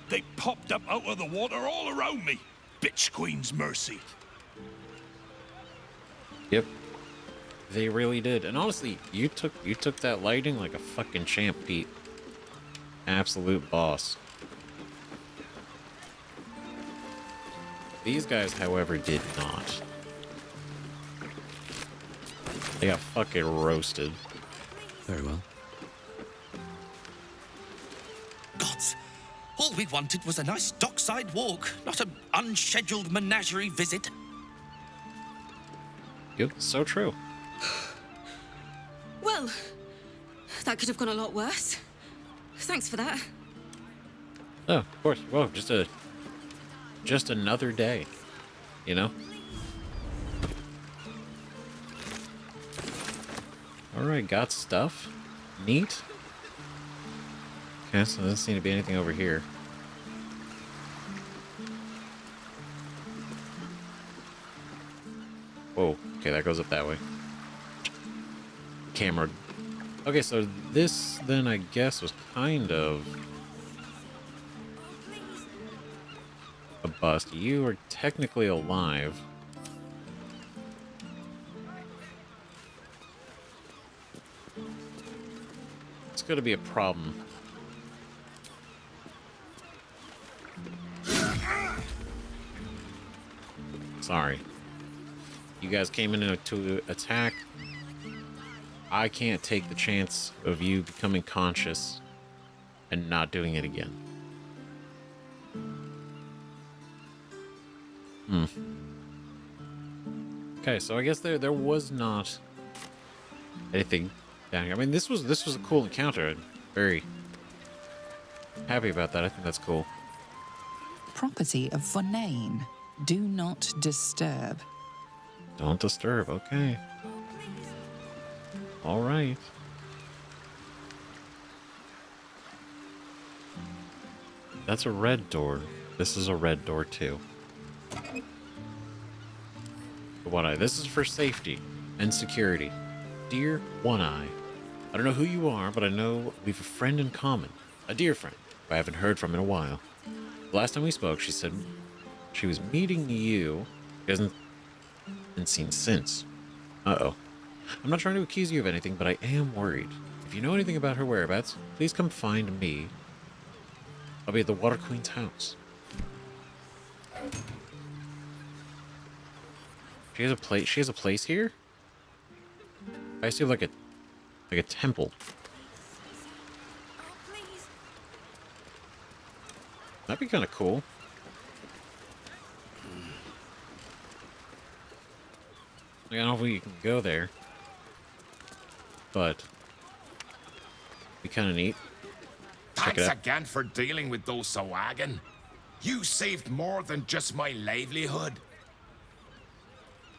They popped up out of the water all around me. Bitch Queen's mercy. Yep. They really did. And honestly, you took that lighting like a fucking champ, Pete. Absolute boss. These guys, however, did not. They got fucking roasted. Very well. Gods, all we wanted was a nice dockside walk, not an unscheduled menagerie visit. Yep, so true. Well, that could have gone a lot worse. Thanks for that. Oh, of course. Well, just another day, you know? Alright, got stuff. Neat. Okay, so there doesn't seem to be anything over here. Whoa, okay, that goes up that way. Camera. Okay, so this then I guess was kind of a bust. You are technically alive. It's gonna be a problem. Sorry. You guys came in to attack. I can't take the chance of you becoming conscious and not doing it again. Okay, so I guess there was not anything down here. I mean, this was a cool encounter. I'm very happy about that. I think that's cool. Property of Vonane. Do not disturb. Don't disturb. Okay. All right. That's a red door. This is a red door too. One Eye. This is for safety and security. Dear One Eye, I don't know who you are, but I know we've a friend in common. A dear friend who I haven't heard from in a while. The last time we spoke, she said she was meeting you. She hasn't been seen since. Uh-oh. I'm not trying to accuse you of anything, but I am worried. If you know anything about her whereabouts, please come find me. I'll be at the Water Queen's house. She has a place. She has a place here. I assume like a temple. That'd be kind of cool. I don't know if we can go there, but be kind of neat. Check it Thanks out. again for dealing with those Sawagan. You saved more than just my livelihood.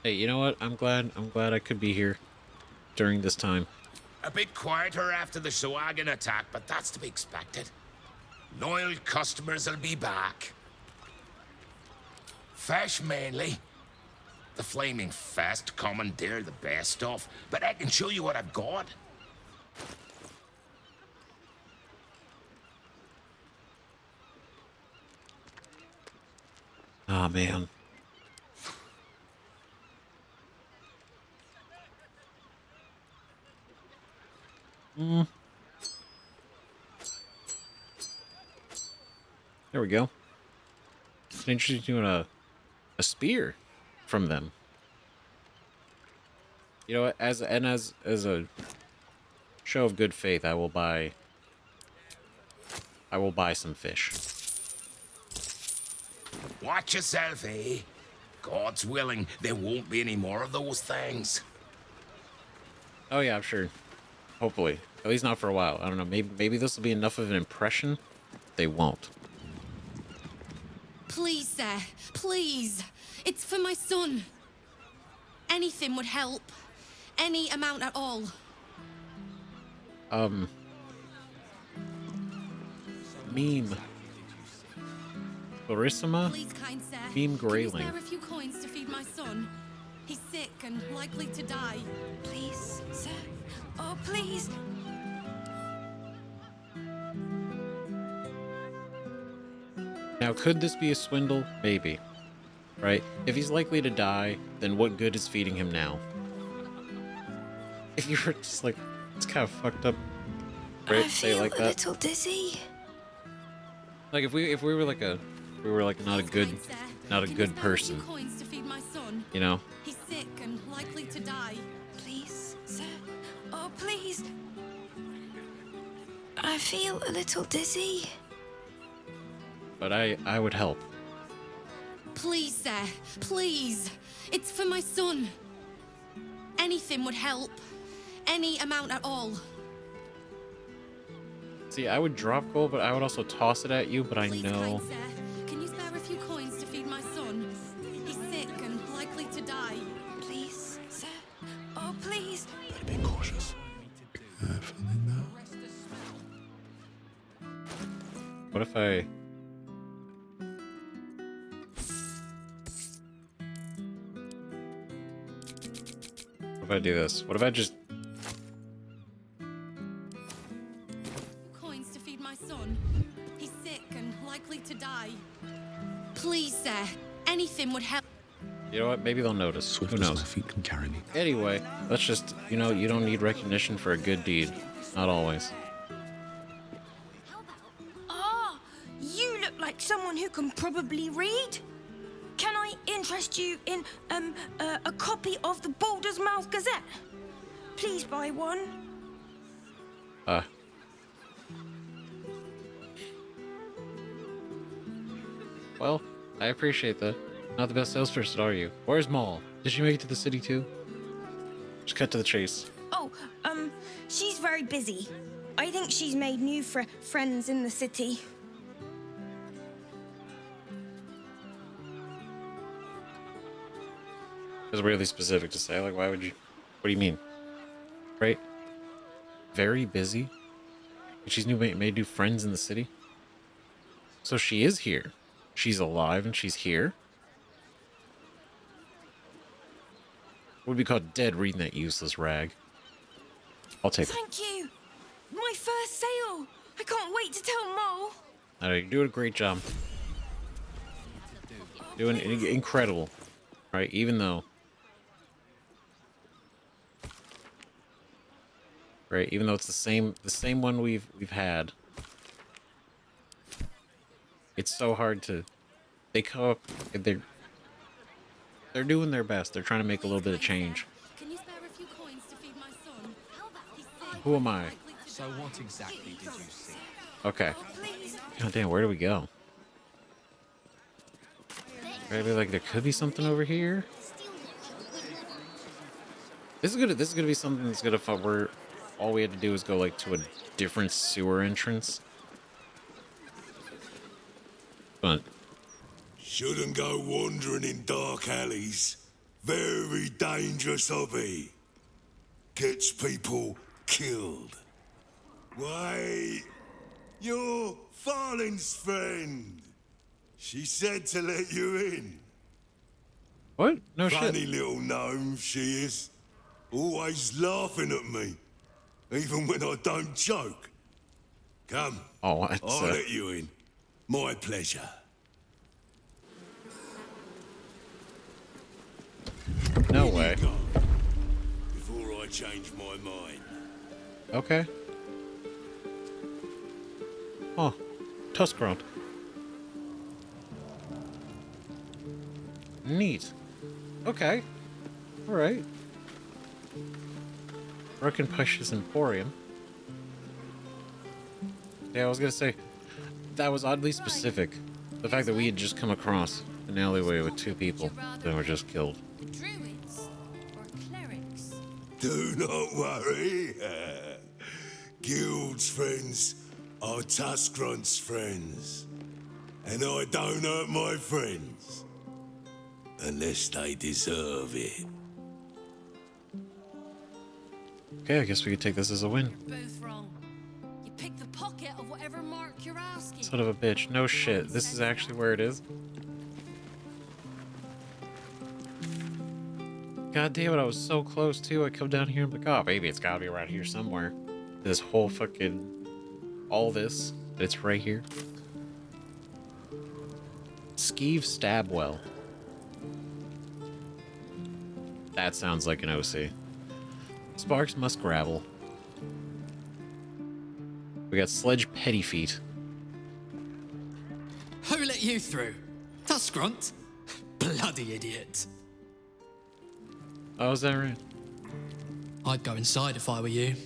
Hey, you know what? I'm glad I could be here during this time. A bit quieter after the Sawagan attack, but that's to be expected. Loyal customers will be back. Fish mainly. The Flaming Fest commandeer the best stuff, but I can show you what I've got. Ah, man. There we go. It's interesting doing a spear from them. You know what? As a show of good faith, I will buy some fish. Watch yourself, eh? God's willing, there won't be any more of those things. Oh yeah, I'm sure. Hopefully. At least not for a while. I don't know. Maybe this will be enough of an impression. They won't. Please, sir. Please. It's for my son. Anything would help. Any amount at all. Meme. Clarissima? Please, kind sir. Meme Can you Grayling. spare a few coins to feed my son? He's sick and likely to die. Please, sir. Oh, please. Now, could this be a swindle? Maybe. Right? If he's likely to die, then what good is feeding him now? If you were just like, it's kind of fucked up, right? I Say it feel like a that. little dizzy. Like if we were like not a good person, Coins to feed my son. you know? He's sick and likely to die. Please, sir. Oh, please. I feel a little dizzy. But I would help. Please, sir. Please. It's for my son. Anything would help. Any amount at all. See, I would drop gold, but I would also toss it at you, but I Please, know... kind sir. Can you spare a few coins to feed my son? He's sick and likely to die. Please, sir. Oh, please. Better be cautious. Carefully now. What if I... What if I do this? What if I just... Coins to feed my son. He's sick and likely to die. Please, sir. Anything would help. You know what? Maybe they'll notice. Who knows? My feet can carry me. Anyway, let's just... You know, you don't need recognition for a good deed. Not always. Ah, you look like someone who can probably read. Can I interest you in a copy of the Baldur's Mouth Gazette? Please buy one. Well, I appreciate that. Not the best salesperson, are you? Where's Maul? Did she make it to the city too? Just cut to the chase. Oh, she's very busy. I think she's made new friends in the city. It's really specific to say. Like, why would you... What do you mean? Right? Very busy? She's made new friends in the city? So she is here. She's alive and she's here? Would be caught dead reading that useless rag. I'll take it. Thank you. My first sale. I can't wait to tell Mole. You're doing a great job. Doing incredible, right? Even though, it's the same one we've had. It's so hard to. They come up. They're doing their best. They're trying to make a little bit of change. Can you spare a few coins to feed my son? How about this? Who am I? So what exactly did you see? Okay. God damn, where do we go? Maybe like there could be something over here. This is gonna be something that's gonna fun where all we had to do is go like to a different sewer entrance. But Shouldn't go wandering in dark alleys. Very dangerous hobby. Gets people killed. Why, you're Farling's friend. She said to let you in. What? No shit. Funny little gnome she is. Always laughing at me. Even when I don't joke. Come. Oh, I'll let you in. My pleasure. No way. Before I change my mind. Okay. Oh, Tuskgrund. Neat. Okay. Alright. Broken Push's Emporium. Yeah, I was gonna say, that was oddly specific. The fact that we had just come across an alleyway with two people that were just killed. Druids or clerics? Do not worry. Guild's friends are Tuskgrund's friends. And I don't hurt my friends. Unless they deserve it. Okay, I guess we could take this as a win. Both wrong. You pick the pocket of whatever mark you're asking. Son of a bitch. No shit. This is actually where it is. God damn it, I was so close too. I come down here and I'm like, oh, maybe it's gotta be around here somewhere. This whole fucking... all this. It's right here. Skeeve Stabwell. That sounds like an OC. Sparks Musk Gravel. We got Sledge Pettyfeet. Who let you through? Tuskgrunt? Bloody idiot. Oh, is that right? I'd go inside if I were you.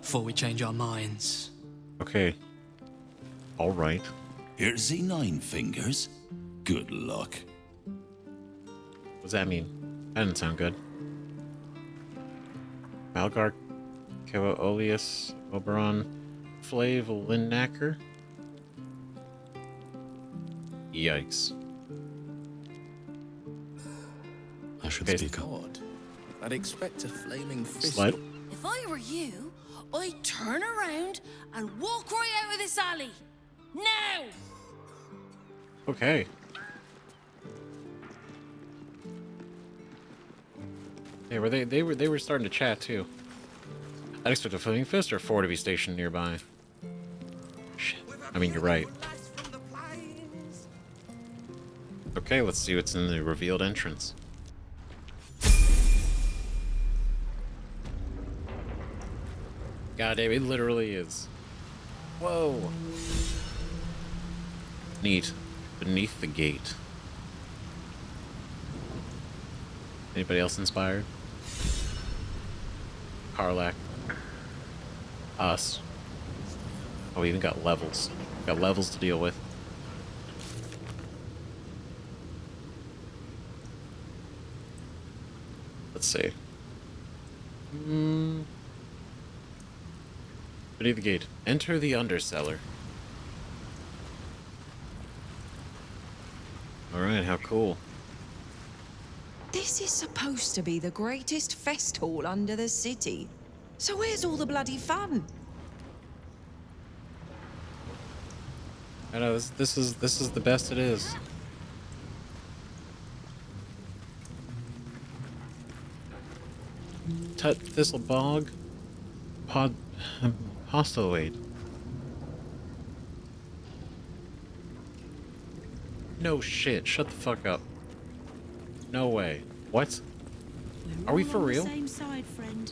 Before we change our minds. Okay. All right. Here's the 9 fingers. Good luck. What's that mean? That didn't sound good. Malgar, Kewa Oleus, Oberon, Flav Linnacker. Yikes. I should speak up. I'd expect a flaming fist. Slide. If I were you, I'd turn around and walk right out of this alley. Now! Okay. Yeah, they were starting to chat too. I'd expect a flaming fist or 4 to be stationed nearby. Shit. I mean, you're right. Okay, let's see what's in the revealed entrance. God damn, it literally is. Whoa. Neat. Beneath the gate. Anybody else inspired? Karlak. Us. Oh, we even got levels. Got levels to deal with. Let's see. Beneath the gate. Enter the undercellar. Alright, how cool. This is supposed to be the greatest fest hall under the city. So where's all the bloody fun? I know, this is the best it is. Tut Thistle Bog. Postulate. No shit. Shut the fuck up. No way. What? Are we for real? Same side, friend.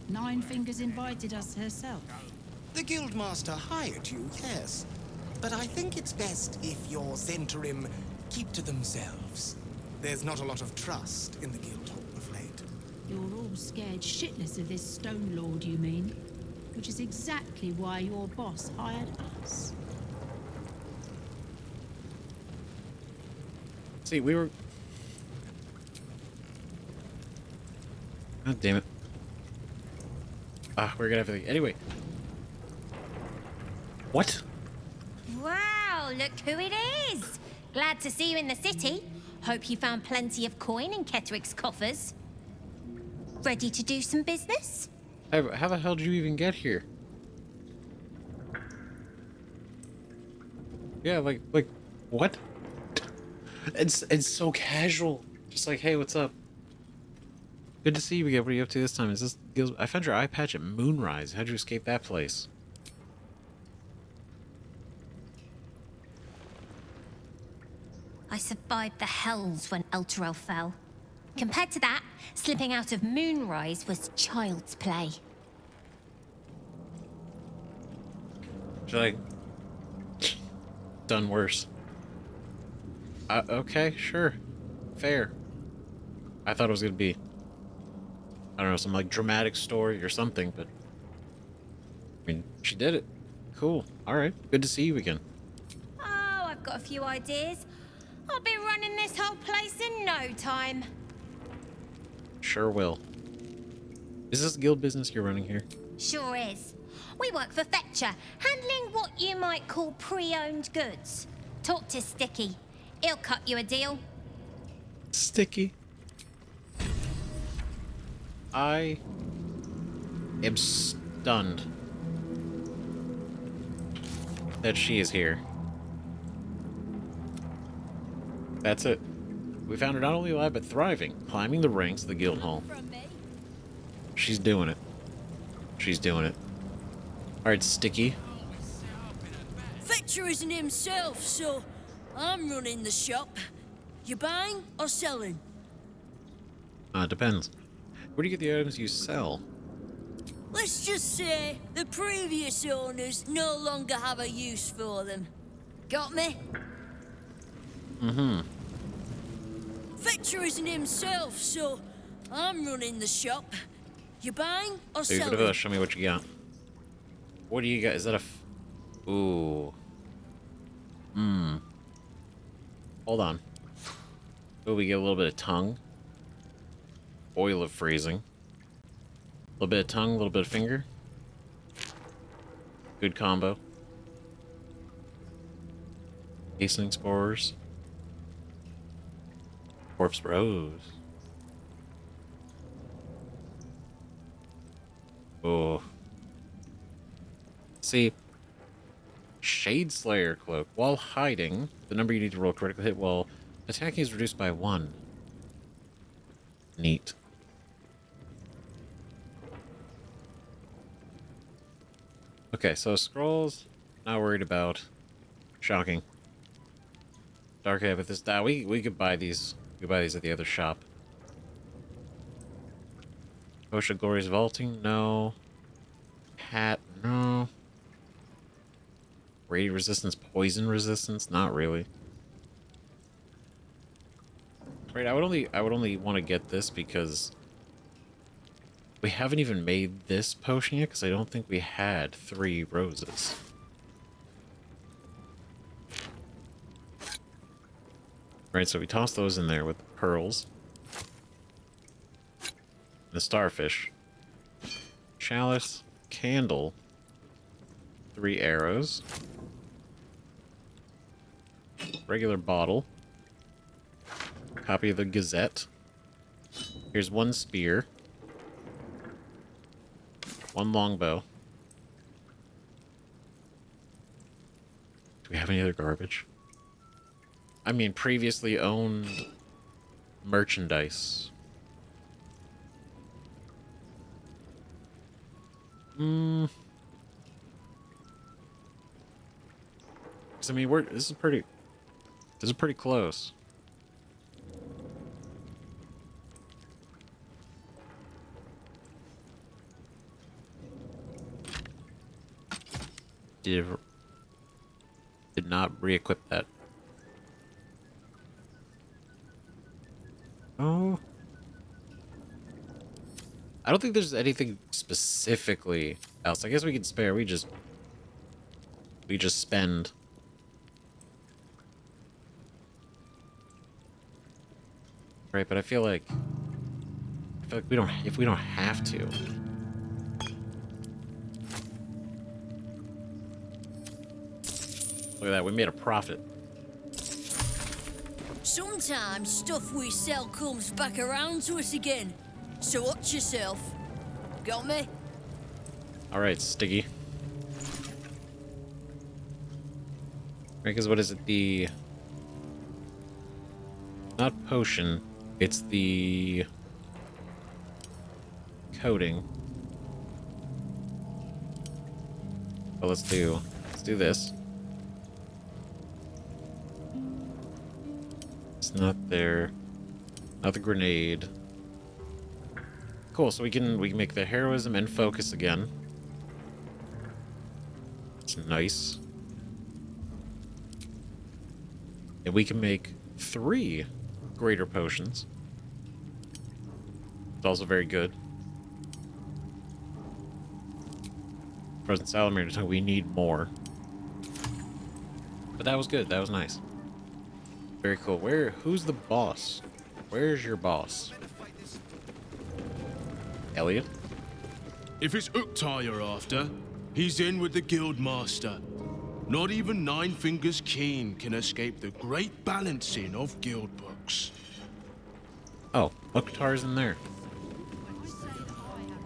Nine Fingers invited us herself. The Guildmaster hired you, yes. But I think it's best if your Zentrim keep to themselves. There's not a lot of trust in the Guildhall of late. You're all scared shitless of this Stone Lord, you mean? Which is exactly why your boss hired us. See, we were... God damn it. We're gonna have to... Anyway. What? Wow, look who it is! Glad to see you in the city. Hope you found plenty of coin in Ketheric's coffers. Ready to do some business? How the hell did you even get here? Yeah, like, what? It's so casual. Just like, hey, what's up? Good to see you again. What are you up to this time? Is this Guild? I found your eye patch at Moonrise. How'd you escape that place? I survived the hells when Elturel fell. Compared to that, slipping out of Moonrise was child's play. Like, done worse. Okay, sure. Fair. I thought it was gonna be, I don't know, some like dramatic story or something, but I mean, she did it. Cool. Alright. Good to see you again. Oh, I've got a few ideas. I'll be running this whole place in no time. Sure will. Is this guild business you're running here? Sure is. We work for Fetcher, handling what you might call pre-owned goods. Talk to Sticky. He'll cut you a deal. Sticky. I am stunned that she is here. That's it. We found her not only alive, but thriving, climbing the ranks of the guild hall. She's doing it. She's doing it. Alright, Sticky. Fetcher isn't himself, so I'm running the shop. You buying or selling? Depends. Where do you get the items you sell? Let's just say the previous owners no longer have a use for them. Got me? Mm-hmm. Fetcher isn't himself, so I'm running the shop. You buying or So you're selling? gonna show me what you got. What do you got? Is that a ooh. Hold on. Oh, we get a little bit of tongue. Oil of freezing. A little bit of tongue, a little bit of finger. Good combo. Hastening spores. Corpse rose. Oh. See. Shade Slayer cloak. While hiding, the number you need to roll a critical hit while attacking is reduced by 1. Neat. Okay, so scrolls, not worried about. Shocking. Dark Amethyst. We could buy these. We could buy these at the other shop. Potion of Glorious Vaulting, no. Hat, no. Radiant resistance, poison resistance, not really. Right, I would only want to get this because we haven't even made this potion yet, because I don't think we had 3 roses. Right, so we toss those in there with the pearls. The starfish. Chalice, candle, 3 arrows. Regular bottle. Copy of the Gazette. Here's 1 spear. 1 longbow. Do we have any other garbage? I mean, previously owned merchandise. 'Cause, I mean, this is pretty close. Did not re-equip that. Oh. I don't think there's anything specifically else. I guess we can spare. We just spend. Right, but I feel like we don't, if we don't have to. Look at that, we made a profit. Sometimes stuff we sell comes back around to us again. So watch yourself. Got me? Alright, Stiggy. Right, because what is it? Not potion, it's the coating. But let's do this. It's not there. Not the grenade. Cool, so we can make the heroism and focus again. It's nice. And we can make 3 greater potions. It's also very good. Frozen salamander tongue, we need more. But that was good, that was nice. Very cool. Who's the boss? Where's your boss? Elliot? If it's Uktar you're after, he's in with the guild master. Not even Nine Fingers Keen can escape the great balancing of guild books. Oh, Uktar's in there.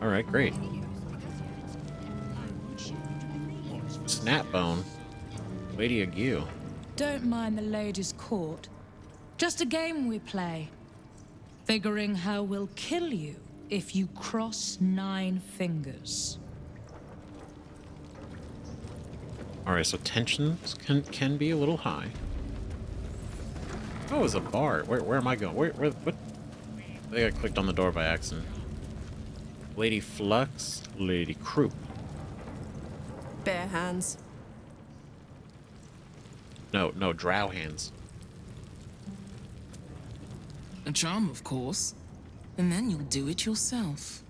Alright, great. Snapbone. Lady Ague. Don't mind the ladies' court. Just a game we play. Figuring how we'll kill you if you cross 9 fingers. Alright, so tensions can be a little high. Oh, it's a bar. Where am I going? What? I think I clicked on the door by accident. Lady Flux, Lady Croup. Bare hands. No, drow hands. A charm, of course. And then you'll do it yourself.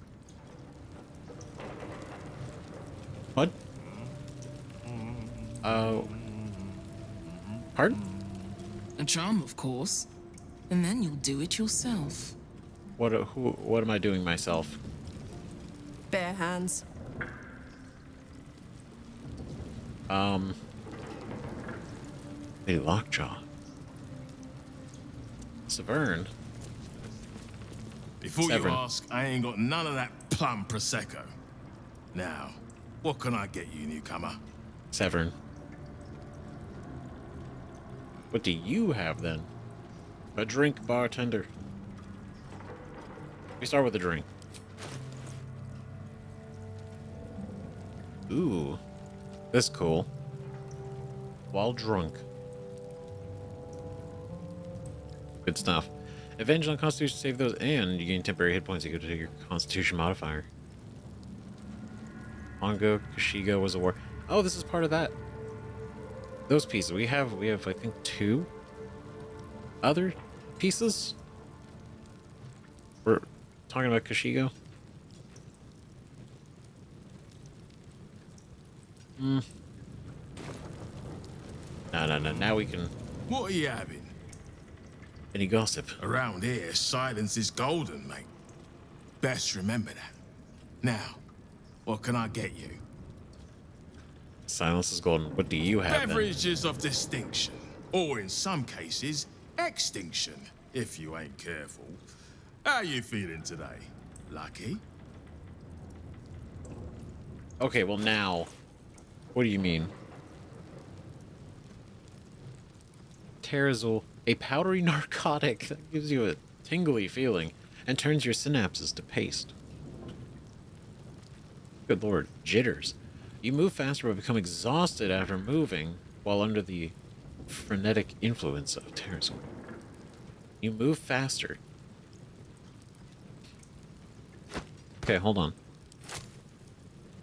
What? Pardon? A charm, of course. And then you'll do it yourself. What am I doing myself? Bare hands. Lady Lockjaw. Severn. Before Severn. you ask, I ain't got none of that plum prosecco. Now, what can I get you, newcomer? Severn. What do you have then? A drink, bartender. We start with a drink. Ooh, this is cool. While drunk. Good stuff. Advantage on Constitution save those, and you gain temporary hit points equal to your Constitution modifier. Ongo Kashigo was a war. Oh, this is part of that. Those pieces. We have I think 2 other pieces. We're talking about Kashigo. No. Now we can. What are you having? Any gossip? Around here, silence is golden, mate. Best remember that. Now, what can I get you? Silence is golden. What do you have then? Beverages of distinction. Or in some cases, extinction, if you ain't careful. How you feeling today? Lucky? Okay, well now, what do you mean? Terrazol, a powdery narcotic that gives you a tingly feeling and turns your synapses to paste. Good lord. Jitters. You move faster but become exhausted after moving while under the frenetic influence of terrors. You move faster. Okay, hold on.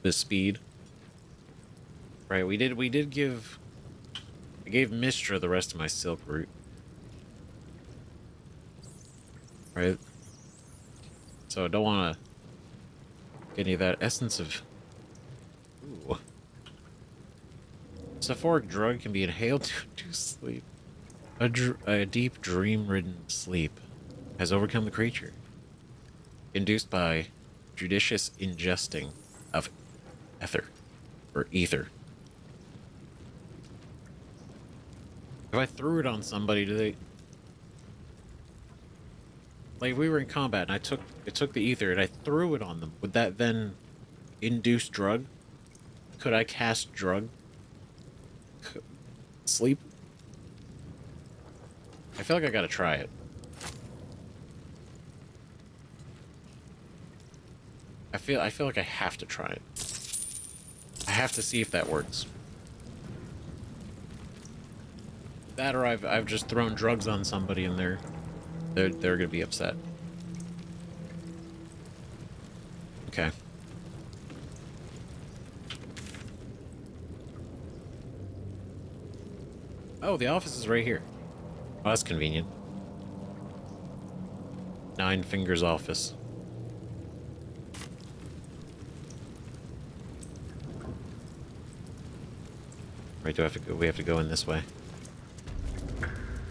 The speed. Right, we did give... I gave Mistra the rest of my silk root. Right? So I don't want to get any of that essence of... Ooh. Sulfuric drug can be inhaled to sleep. A deep, dream-ridden sleep has overcome the creature, induced by judicious ingesting of ether, or ether. If I threw it on somebody, do they... Like, if we were in combat and I took the ether and I threw it on them, would that then induce drug? Could I cast drug? Sleep? I feel like I gotta try it. I feel like I have to try it. I have to see if that works. That or I've just thrown drugs on somebody and they're gonna be upset. Okay. Oh, the office is right here. Oh, that's convenient. 9 Fingers office. Right, do I have to go? We have to go in this way.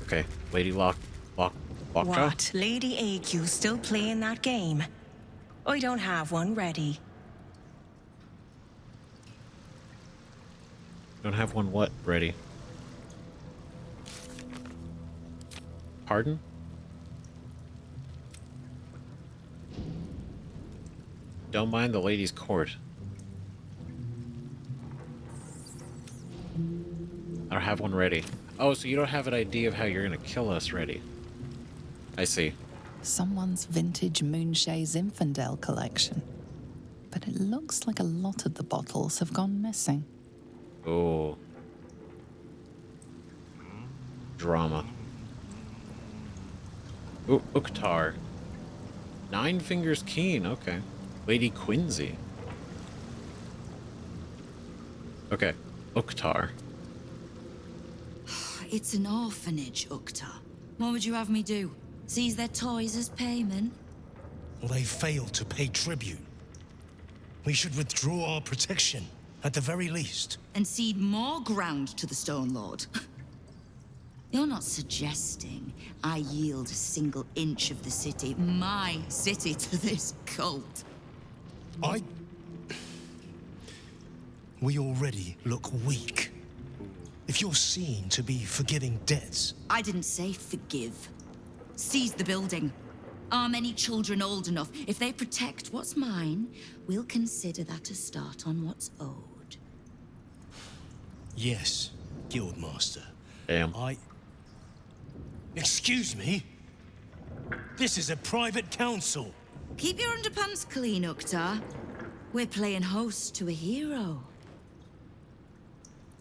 Okay, Lady Lockjaw? What? Lady AQ still playing that game? I don't have one ready. Don't have one what ready? Pardon? Don't mind the lady's court. I don't have one ready. Oh, so you don't have an idea of how you're gonna kill us ready. I see. Someone's vintage Moonshae Zinfandel collection. But it looks like a lot of the bottles have gone missing. Oh. Drama. Ooh, Uktar. 9 Fingers Keen, okay. Lady Quincy. Okay, Uktar. It's an orphanage, Uktar. What would you have me do? Seize their toys as payment? Well, they failed to pay tribute. We should withdraw our protection, at the very least. And cede more ground to the Stone Lord? You're not suggesting I yield a single inch of the city, my city, to this cult? We already look weak. If you're seen to be forgiving debts... I didn't say forgive. Seize the building. Are many children old enough? If they protect what's mine, we'll consider that a start on what's owed. Yes, Guildmaster. Damn. Excuse me? This is a private council. Keep your underpants clean, Uktar. We're playing host to a hero.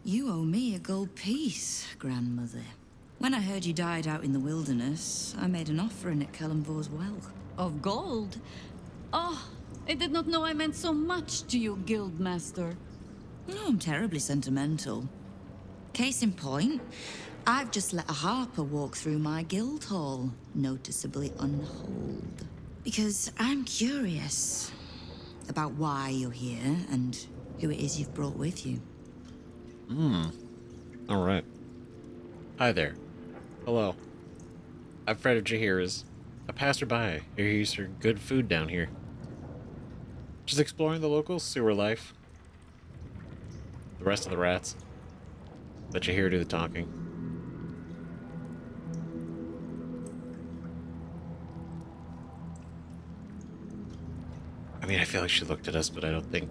You owe me a gold piece, grandmother. When I heard you died out in the wilderness, I made an offering at Kellenvor's well. Of gold? Oh, I did not know I meant so much to you, Guildmaster. No, I'm terribly sentimental. Case in point, I've just let a harper walk through my guild hall, noticeably unholed. Because I'm curious about why you're here and who it is you've brought with you. Alright. Hi there. Hello. I'm Fred of Jahiras, a passerby. I hear you serve good food down here. Just exploring the local sewer life. The rest of the rats. Let Jahira do the talking. I mean, I feel like she looked at us, but I don't think...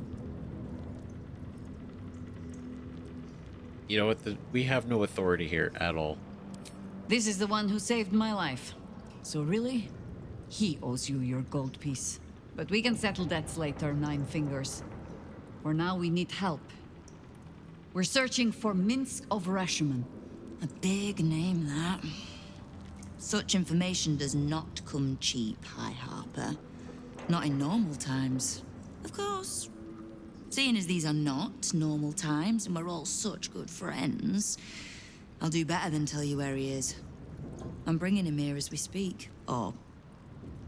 You know what? We have no authority here at all. This is the one who saved my life. So really, he owes you your gold piece. But we can settle debts later, 9 Fingers. For now, we need help. We're searching for Minsk of Rashomon. A big name, that. Such information does not come cheap, High Harper. Not in normal times. Of course. Seeing as these are not normal times and we're all such good friends, I'll do better than tell you where he is. I'm bringing him here as we speak. Or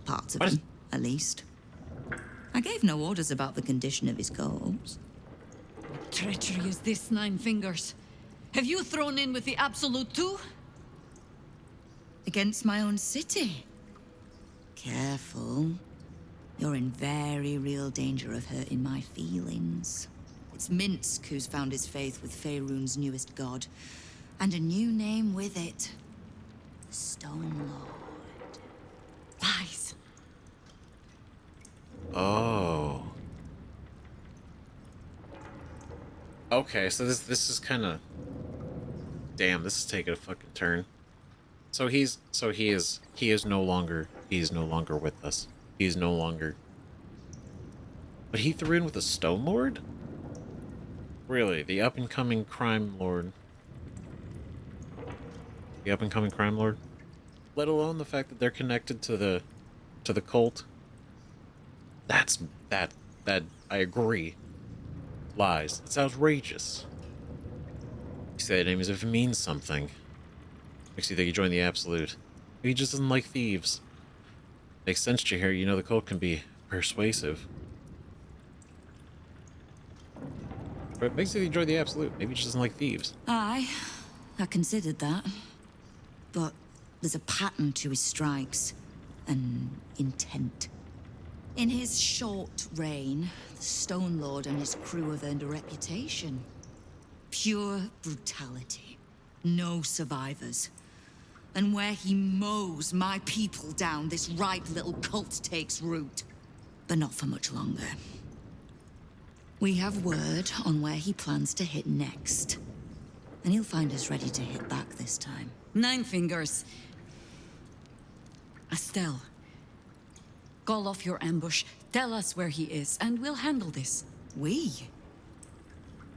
parts of him, at least. I gave no orders about the condition of his corpse. What treachery is this, Nine Fingers? Have you thrown in with the Absolute too? Against my own city. Careful. You're in very real danger of hurting my feelings. It's Minsk who's found his faith with Faerun's newest god. And a new name with it. The Stone Lord. Lies. Oh. Okay, so this is kind of... Damn, this is taking a fucking turn. So he is no longer with us. He's no longer... But he threw in with a Stone Lord? Really, the up-and-coming crime lord. The up-and-coming crime lord? Let alone the fact that they're connected to the cult. That I agree. Lies. It's outrageous. You say the name as if it means something. Makes you think you join the Absolute. Maybe he just doesn't like thieves. Makes sense, Jahir. You know the cult can be persuasive. But it makes you think you join the Absolute. Maybe he just doesn't like thieves. I considered that. But there's a pattern to his strikes. An intent. In his short reign, the Stone Lord and his crew have earned a reputation. Pure brutality. No survivors. And where he mows my people down, this ripe little cult takes root. But not for much longer. We have word on where he plans to hit next. And he'll find us ready to hit back this time. Nine Fingers. Estelle. Call off your ambush, tell us where he is, and we'll handle this. We?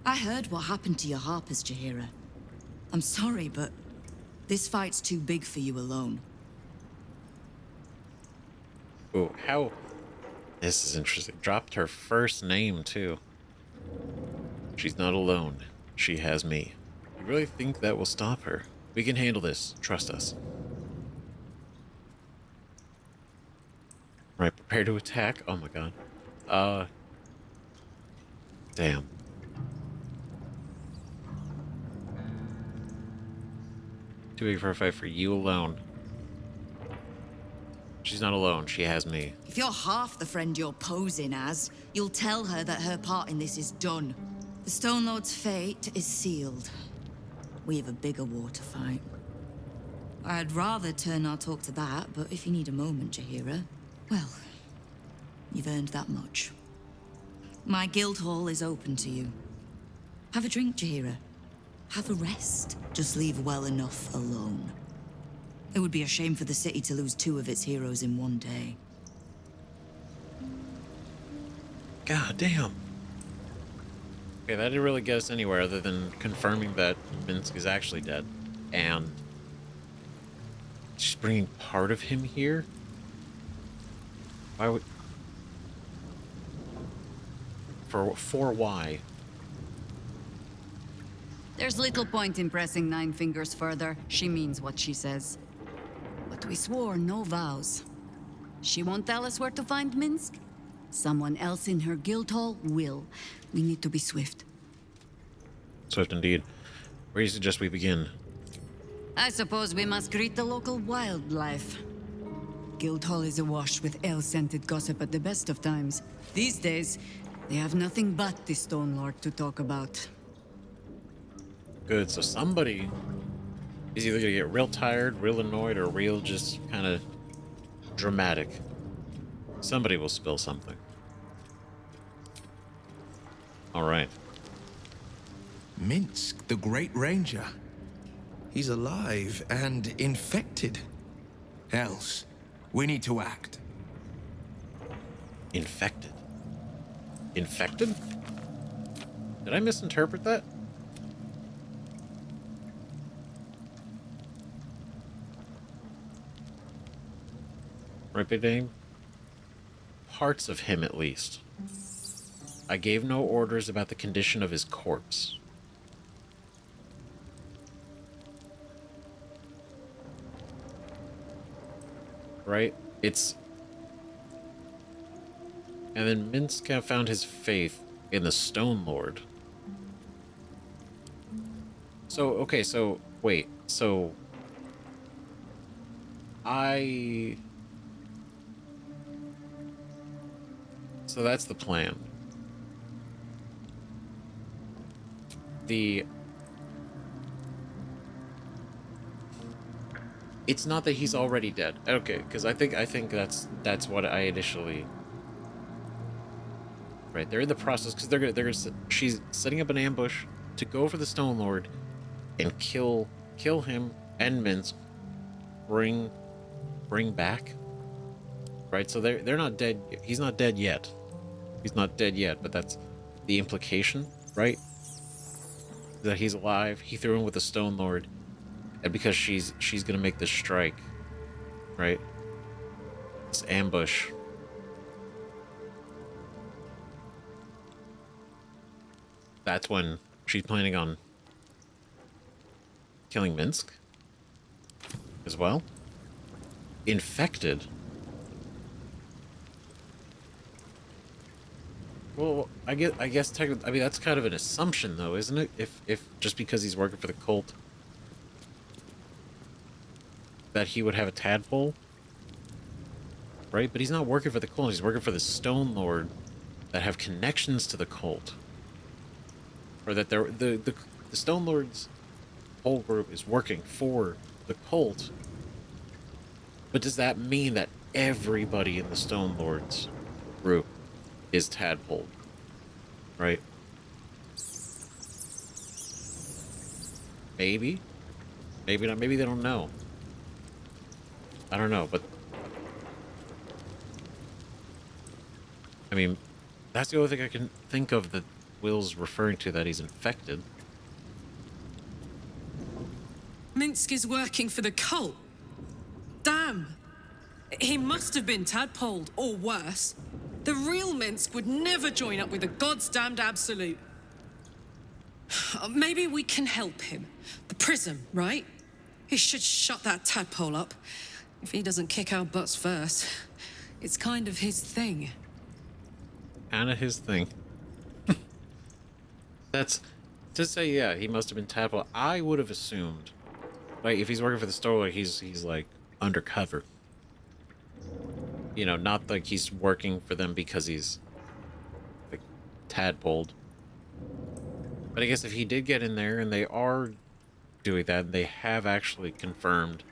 I heard what happened to your Harpers, Jahira. I'm sorry, but this fight's too big for you alone. Oh, how... This is interesting. Dropped her first name, too. She's not alone. She has me. You really think that will stop her? We can handle this. Trust us. Right, prepare to attack. Oh my god. Damn. Too big for a fight for you alone. She's not alone. She has me. If you're half the friend you're posing as, you'll tell her that her part in this is done. The Stone Lord's fate is sealed. We have a bigger war to fight. I'd rather turn our talk to that, but if you need a moment, Jahira, well, you've earned that much. My guild hall is open to you. Have a drink, Jahira. Have a rest. Just leave well enough alone. It would be a shame for the city to lose 2 of its heroes in one day. God damn. Okay, that didn't really get us anywhere other than confirming that Minsk is actually dead. And she's bringing part of him here? Why would... For why? There's little point in pressing Nine Fingers further. She means what she says. But we swore no vows. She won't tell us where to find Minsk. Someone else in her guild hall will. We need to be swift. Swift indeed. Where do you suggest we begin? I suppose we must greet the local wildlife. Guildhall is awash with ale-scented gossip at the best of times. These days, they have nothing but the Stone Lord to talk about. Good, so somebody is either gonna get real tired, real annoyed, or real just kind of dramatic. Somebody will spill something. Alright. Minsk, the Great Ranger. He's alive and infected. Else, we need to act. Infected? Infected? Did I misinterpret that? Right, big name? Parts of him, at least. I gave no orders about the condition of his corpse. Right? It's... And then Minsk found his faith in the Stone Lord. So, okay, so, wait, so... So that's the plan. It's not that he's already dead. Okay, because I think that's what I initially... Right, they're in the process, because she's setting up an ambush to go for the Stone Lord and kill him and Minsk. Bring back. Right, so they're not dead. He's not dead yet. He's not dead yet, but that's the implication, right? That he's alive. He threw him with the Stone Lord, and because she's gonna make this strike, right? This ambush. That's when she's planning on killing Minsk as well. Infected. Well, I guess technically, I mean, that's kind of an assumption, though, isn't it? If just because he's working for the cult, that he would have a tadpole, right? But he's not working for the cult; he's working for the Stone Lord, that have connections to the cult, or that the Stone Lord's whole group is working for the cult. But does that mean that everybody in the Stone Lord's group is tadpole, right? Maybe not. Maybe they don't know. I don't know, but I mean, that's the only thing I can think of that Will's referring to, that he's infected. Minsk is working for the cult. Damn. He must have been tadpoled, or worse. The real Minsk would never join up with the God's damned Absolute. Maybe we can help him. The prism, right? He should shut that tadpole up. If he doesn't kick our butts first. It's kind of his thing. Kinda his thing. That's... To say, yeah, he must have been tadpole, I would have assumed, like, if he's working for the store, he's like, undercover. You know, not like he's working for them because he's like tadpoled. But I guess if he did get in there and they are doing that, and they have actually confirmed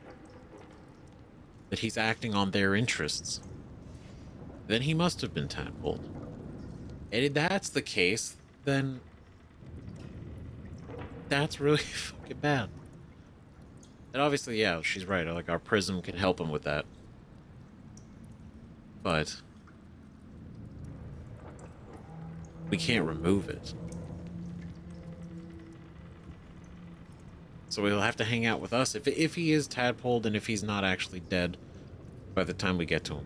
that he's acting on their interests, then he must have been tadpoled. And if that's the case, then that's really fucking bad. And obviously, yeah, she's right. Like, our prism can help him with that. But we can't remove it. So he'll have to hang out with us if he is tadpoled, and if he's not actually dead by the time we get to him.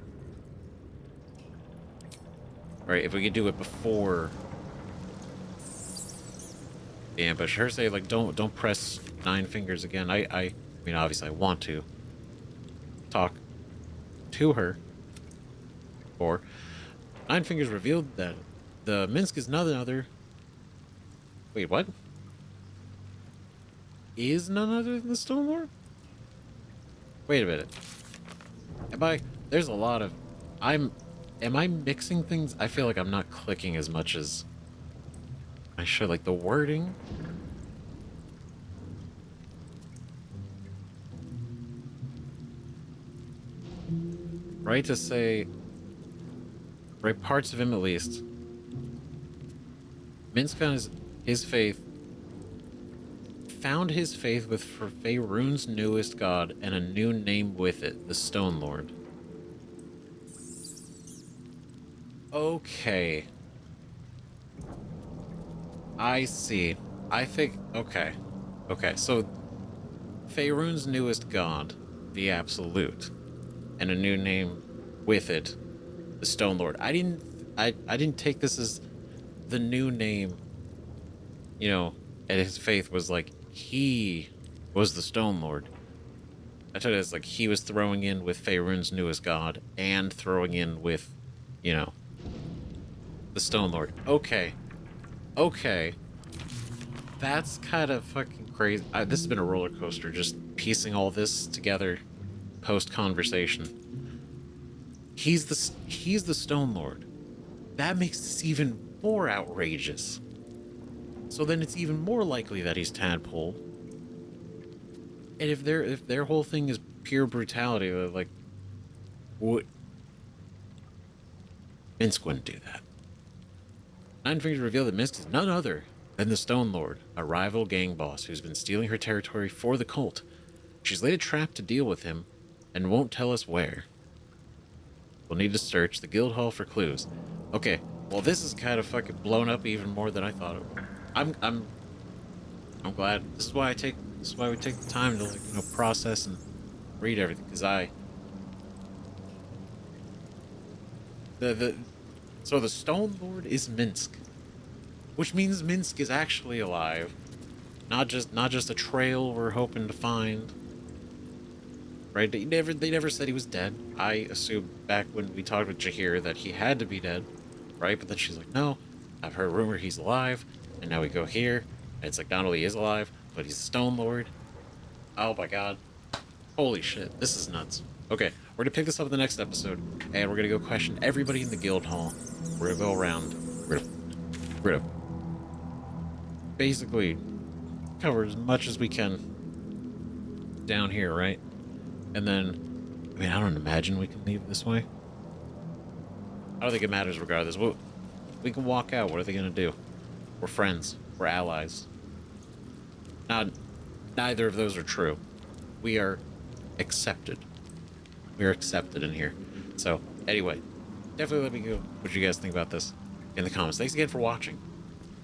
Right, if we could do it before the ambush. Her say, like, don't press 9 fingers again. I mean, obviously I want to talk to her. Or 9 fingers revealed that the Minsk is none other. Wait, what? Is none other than the Stone Lord? Wait a minute. There's a lot of... Am I mixing things? I feel like I'm not clicking as much as I should. Like, the wording... Right, to say... Right, parts of him at least. Minsk found his faith with Faerun's newest god, and a new name with it, the Stone Lord. Okay. I see. I think, okay. Okay, so Faerun's newest god, the Absolute, and a new name with it, the Stone Lord. I didn't take this as the new name, you know, and his faith was like he was the Stone Lord. I took it as like he was throwing in with Faerun's newest god and throwing in with, you know, the Stone Lord. Okay. Okay. That's kind of fucking crazy. This has been a roller coaster, just piecing all this together post-conversation. He's the Stone Lord. That makes this even more outrageous. So then it's even more likely that he's Tadpole. And if their whole thing is pure brutality, like, what? Minsk wouldn't do that. Nine Fingers reveal that Minsk is none other than the Stone Lord, a rival gang boss who's been stealing her territory for the cult. She's laid a trap to deal with him, and won't tell us where. We'll need to search the guild hall for clues. Okay, well this is kind of fucking blown up even more than I thought it would. I'm glad. This is why we take the time to, like, you know, process and read everything, because so the Stone Lord is Minsk, which means Minsk is actually alive, not just a trail we're hoping to find. Right? They never said he was dead. I assumed back when we talked with Jahir that he had to be dead, right? But then she's like, no, I've heard rumor he's alive, and now we go here, and it's like not only is alive, but he's a Stone Lord. Oh my god. Holy shit, this is nuts. Okay, we're gonna pick this up in the next episode, and we're gonna go question everybody in the guild hall. We're gonna go around. We're gonna basically cover as much as we can down here, right? And then, I mean, I don't imagine we can leave this way. I don't think it matters regardless. We can walk out. What are they gonna do? We're friends. We're allies. Neither of those are true. We are accepted. We are accepted in here. So, anyway, definitely let me know what you guys think about this in the comments. Thanks again for watching.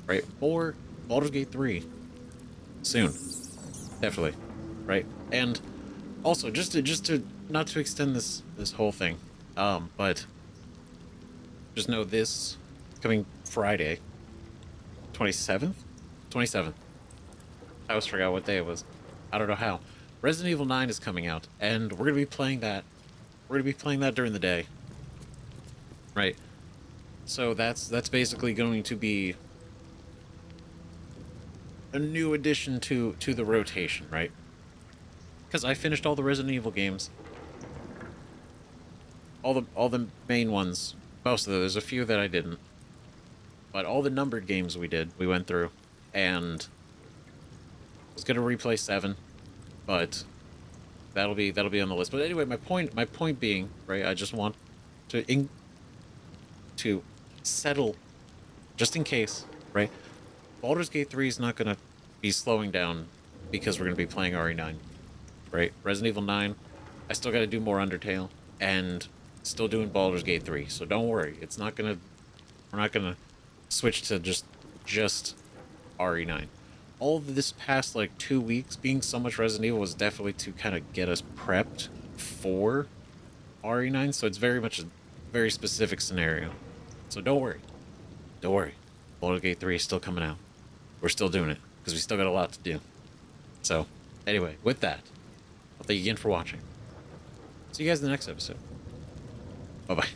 Right? More Baldur's Gate 3 soon. Definitely. Right? And also, just to not to extend this whole thing, but just know this coming Friday, 27th? 27th. I always forgot what day it was. I don't know how. Resident Evil 9 is coming out, and we're going to be playing that. We're going to be playing that during the day. Right. So that's basically going to be a new addition to the rotation, right? Because I finished all the Resident Evil games. All the main ones. Most of them. There's a few that I didn't. But all the numbered games we went through. And I was gonna replay 7, but that'll be on the list. But anyway, my point being, right, I just want to settle, just in case, right? Baldur's Gate 3 is not gonna be slowing down because we're gonna be playing RE9. Right? Resident Evil 9, I still gotta do more Undertale, and still doing Baldur's Gate 3, so don't worry. We're not gonna switch to just RE9. All of this past, like, 2 weeks, being so much Resident Evil was definitely to kind of get us prepped for RE9, so it's very much a very specific scenario. So don't worry. Don't worry. Baldur's Gate 3 is still coming out. We're still doing it, because we still got a lot to do. So, anyway, with that, I'll thank you again for watching. See you guys in the next episode. Bye-bye.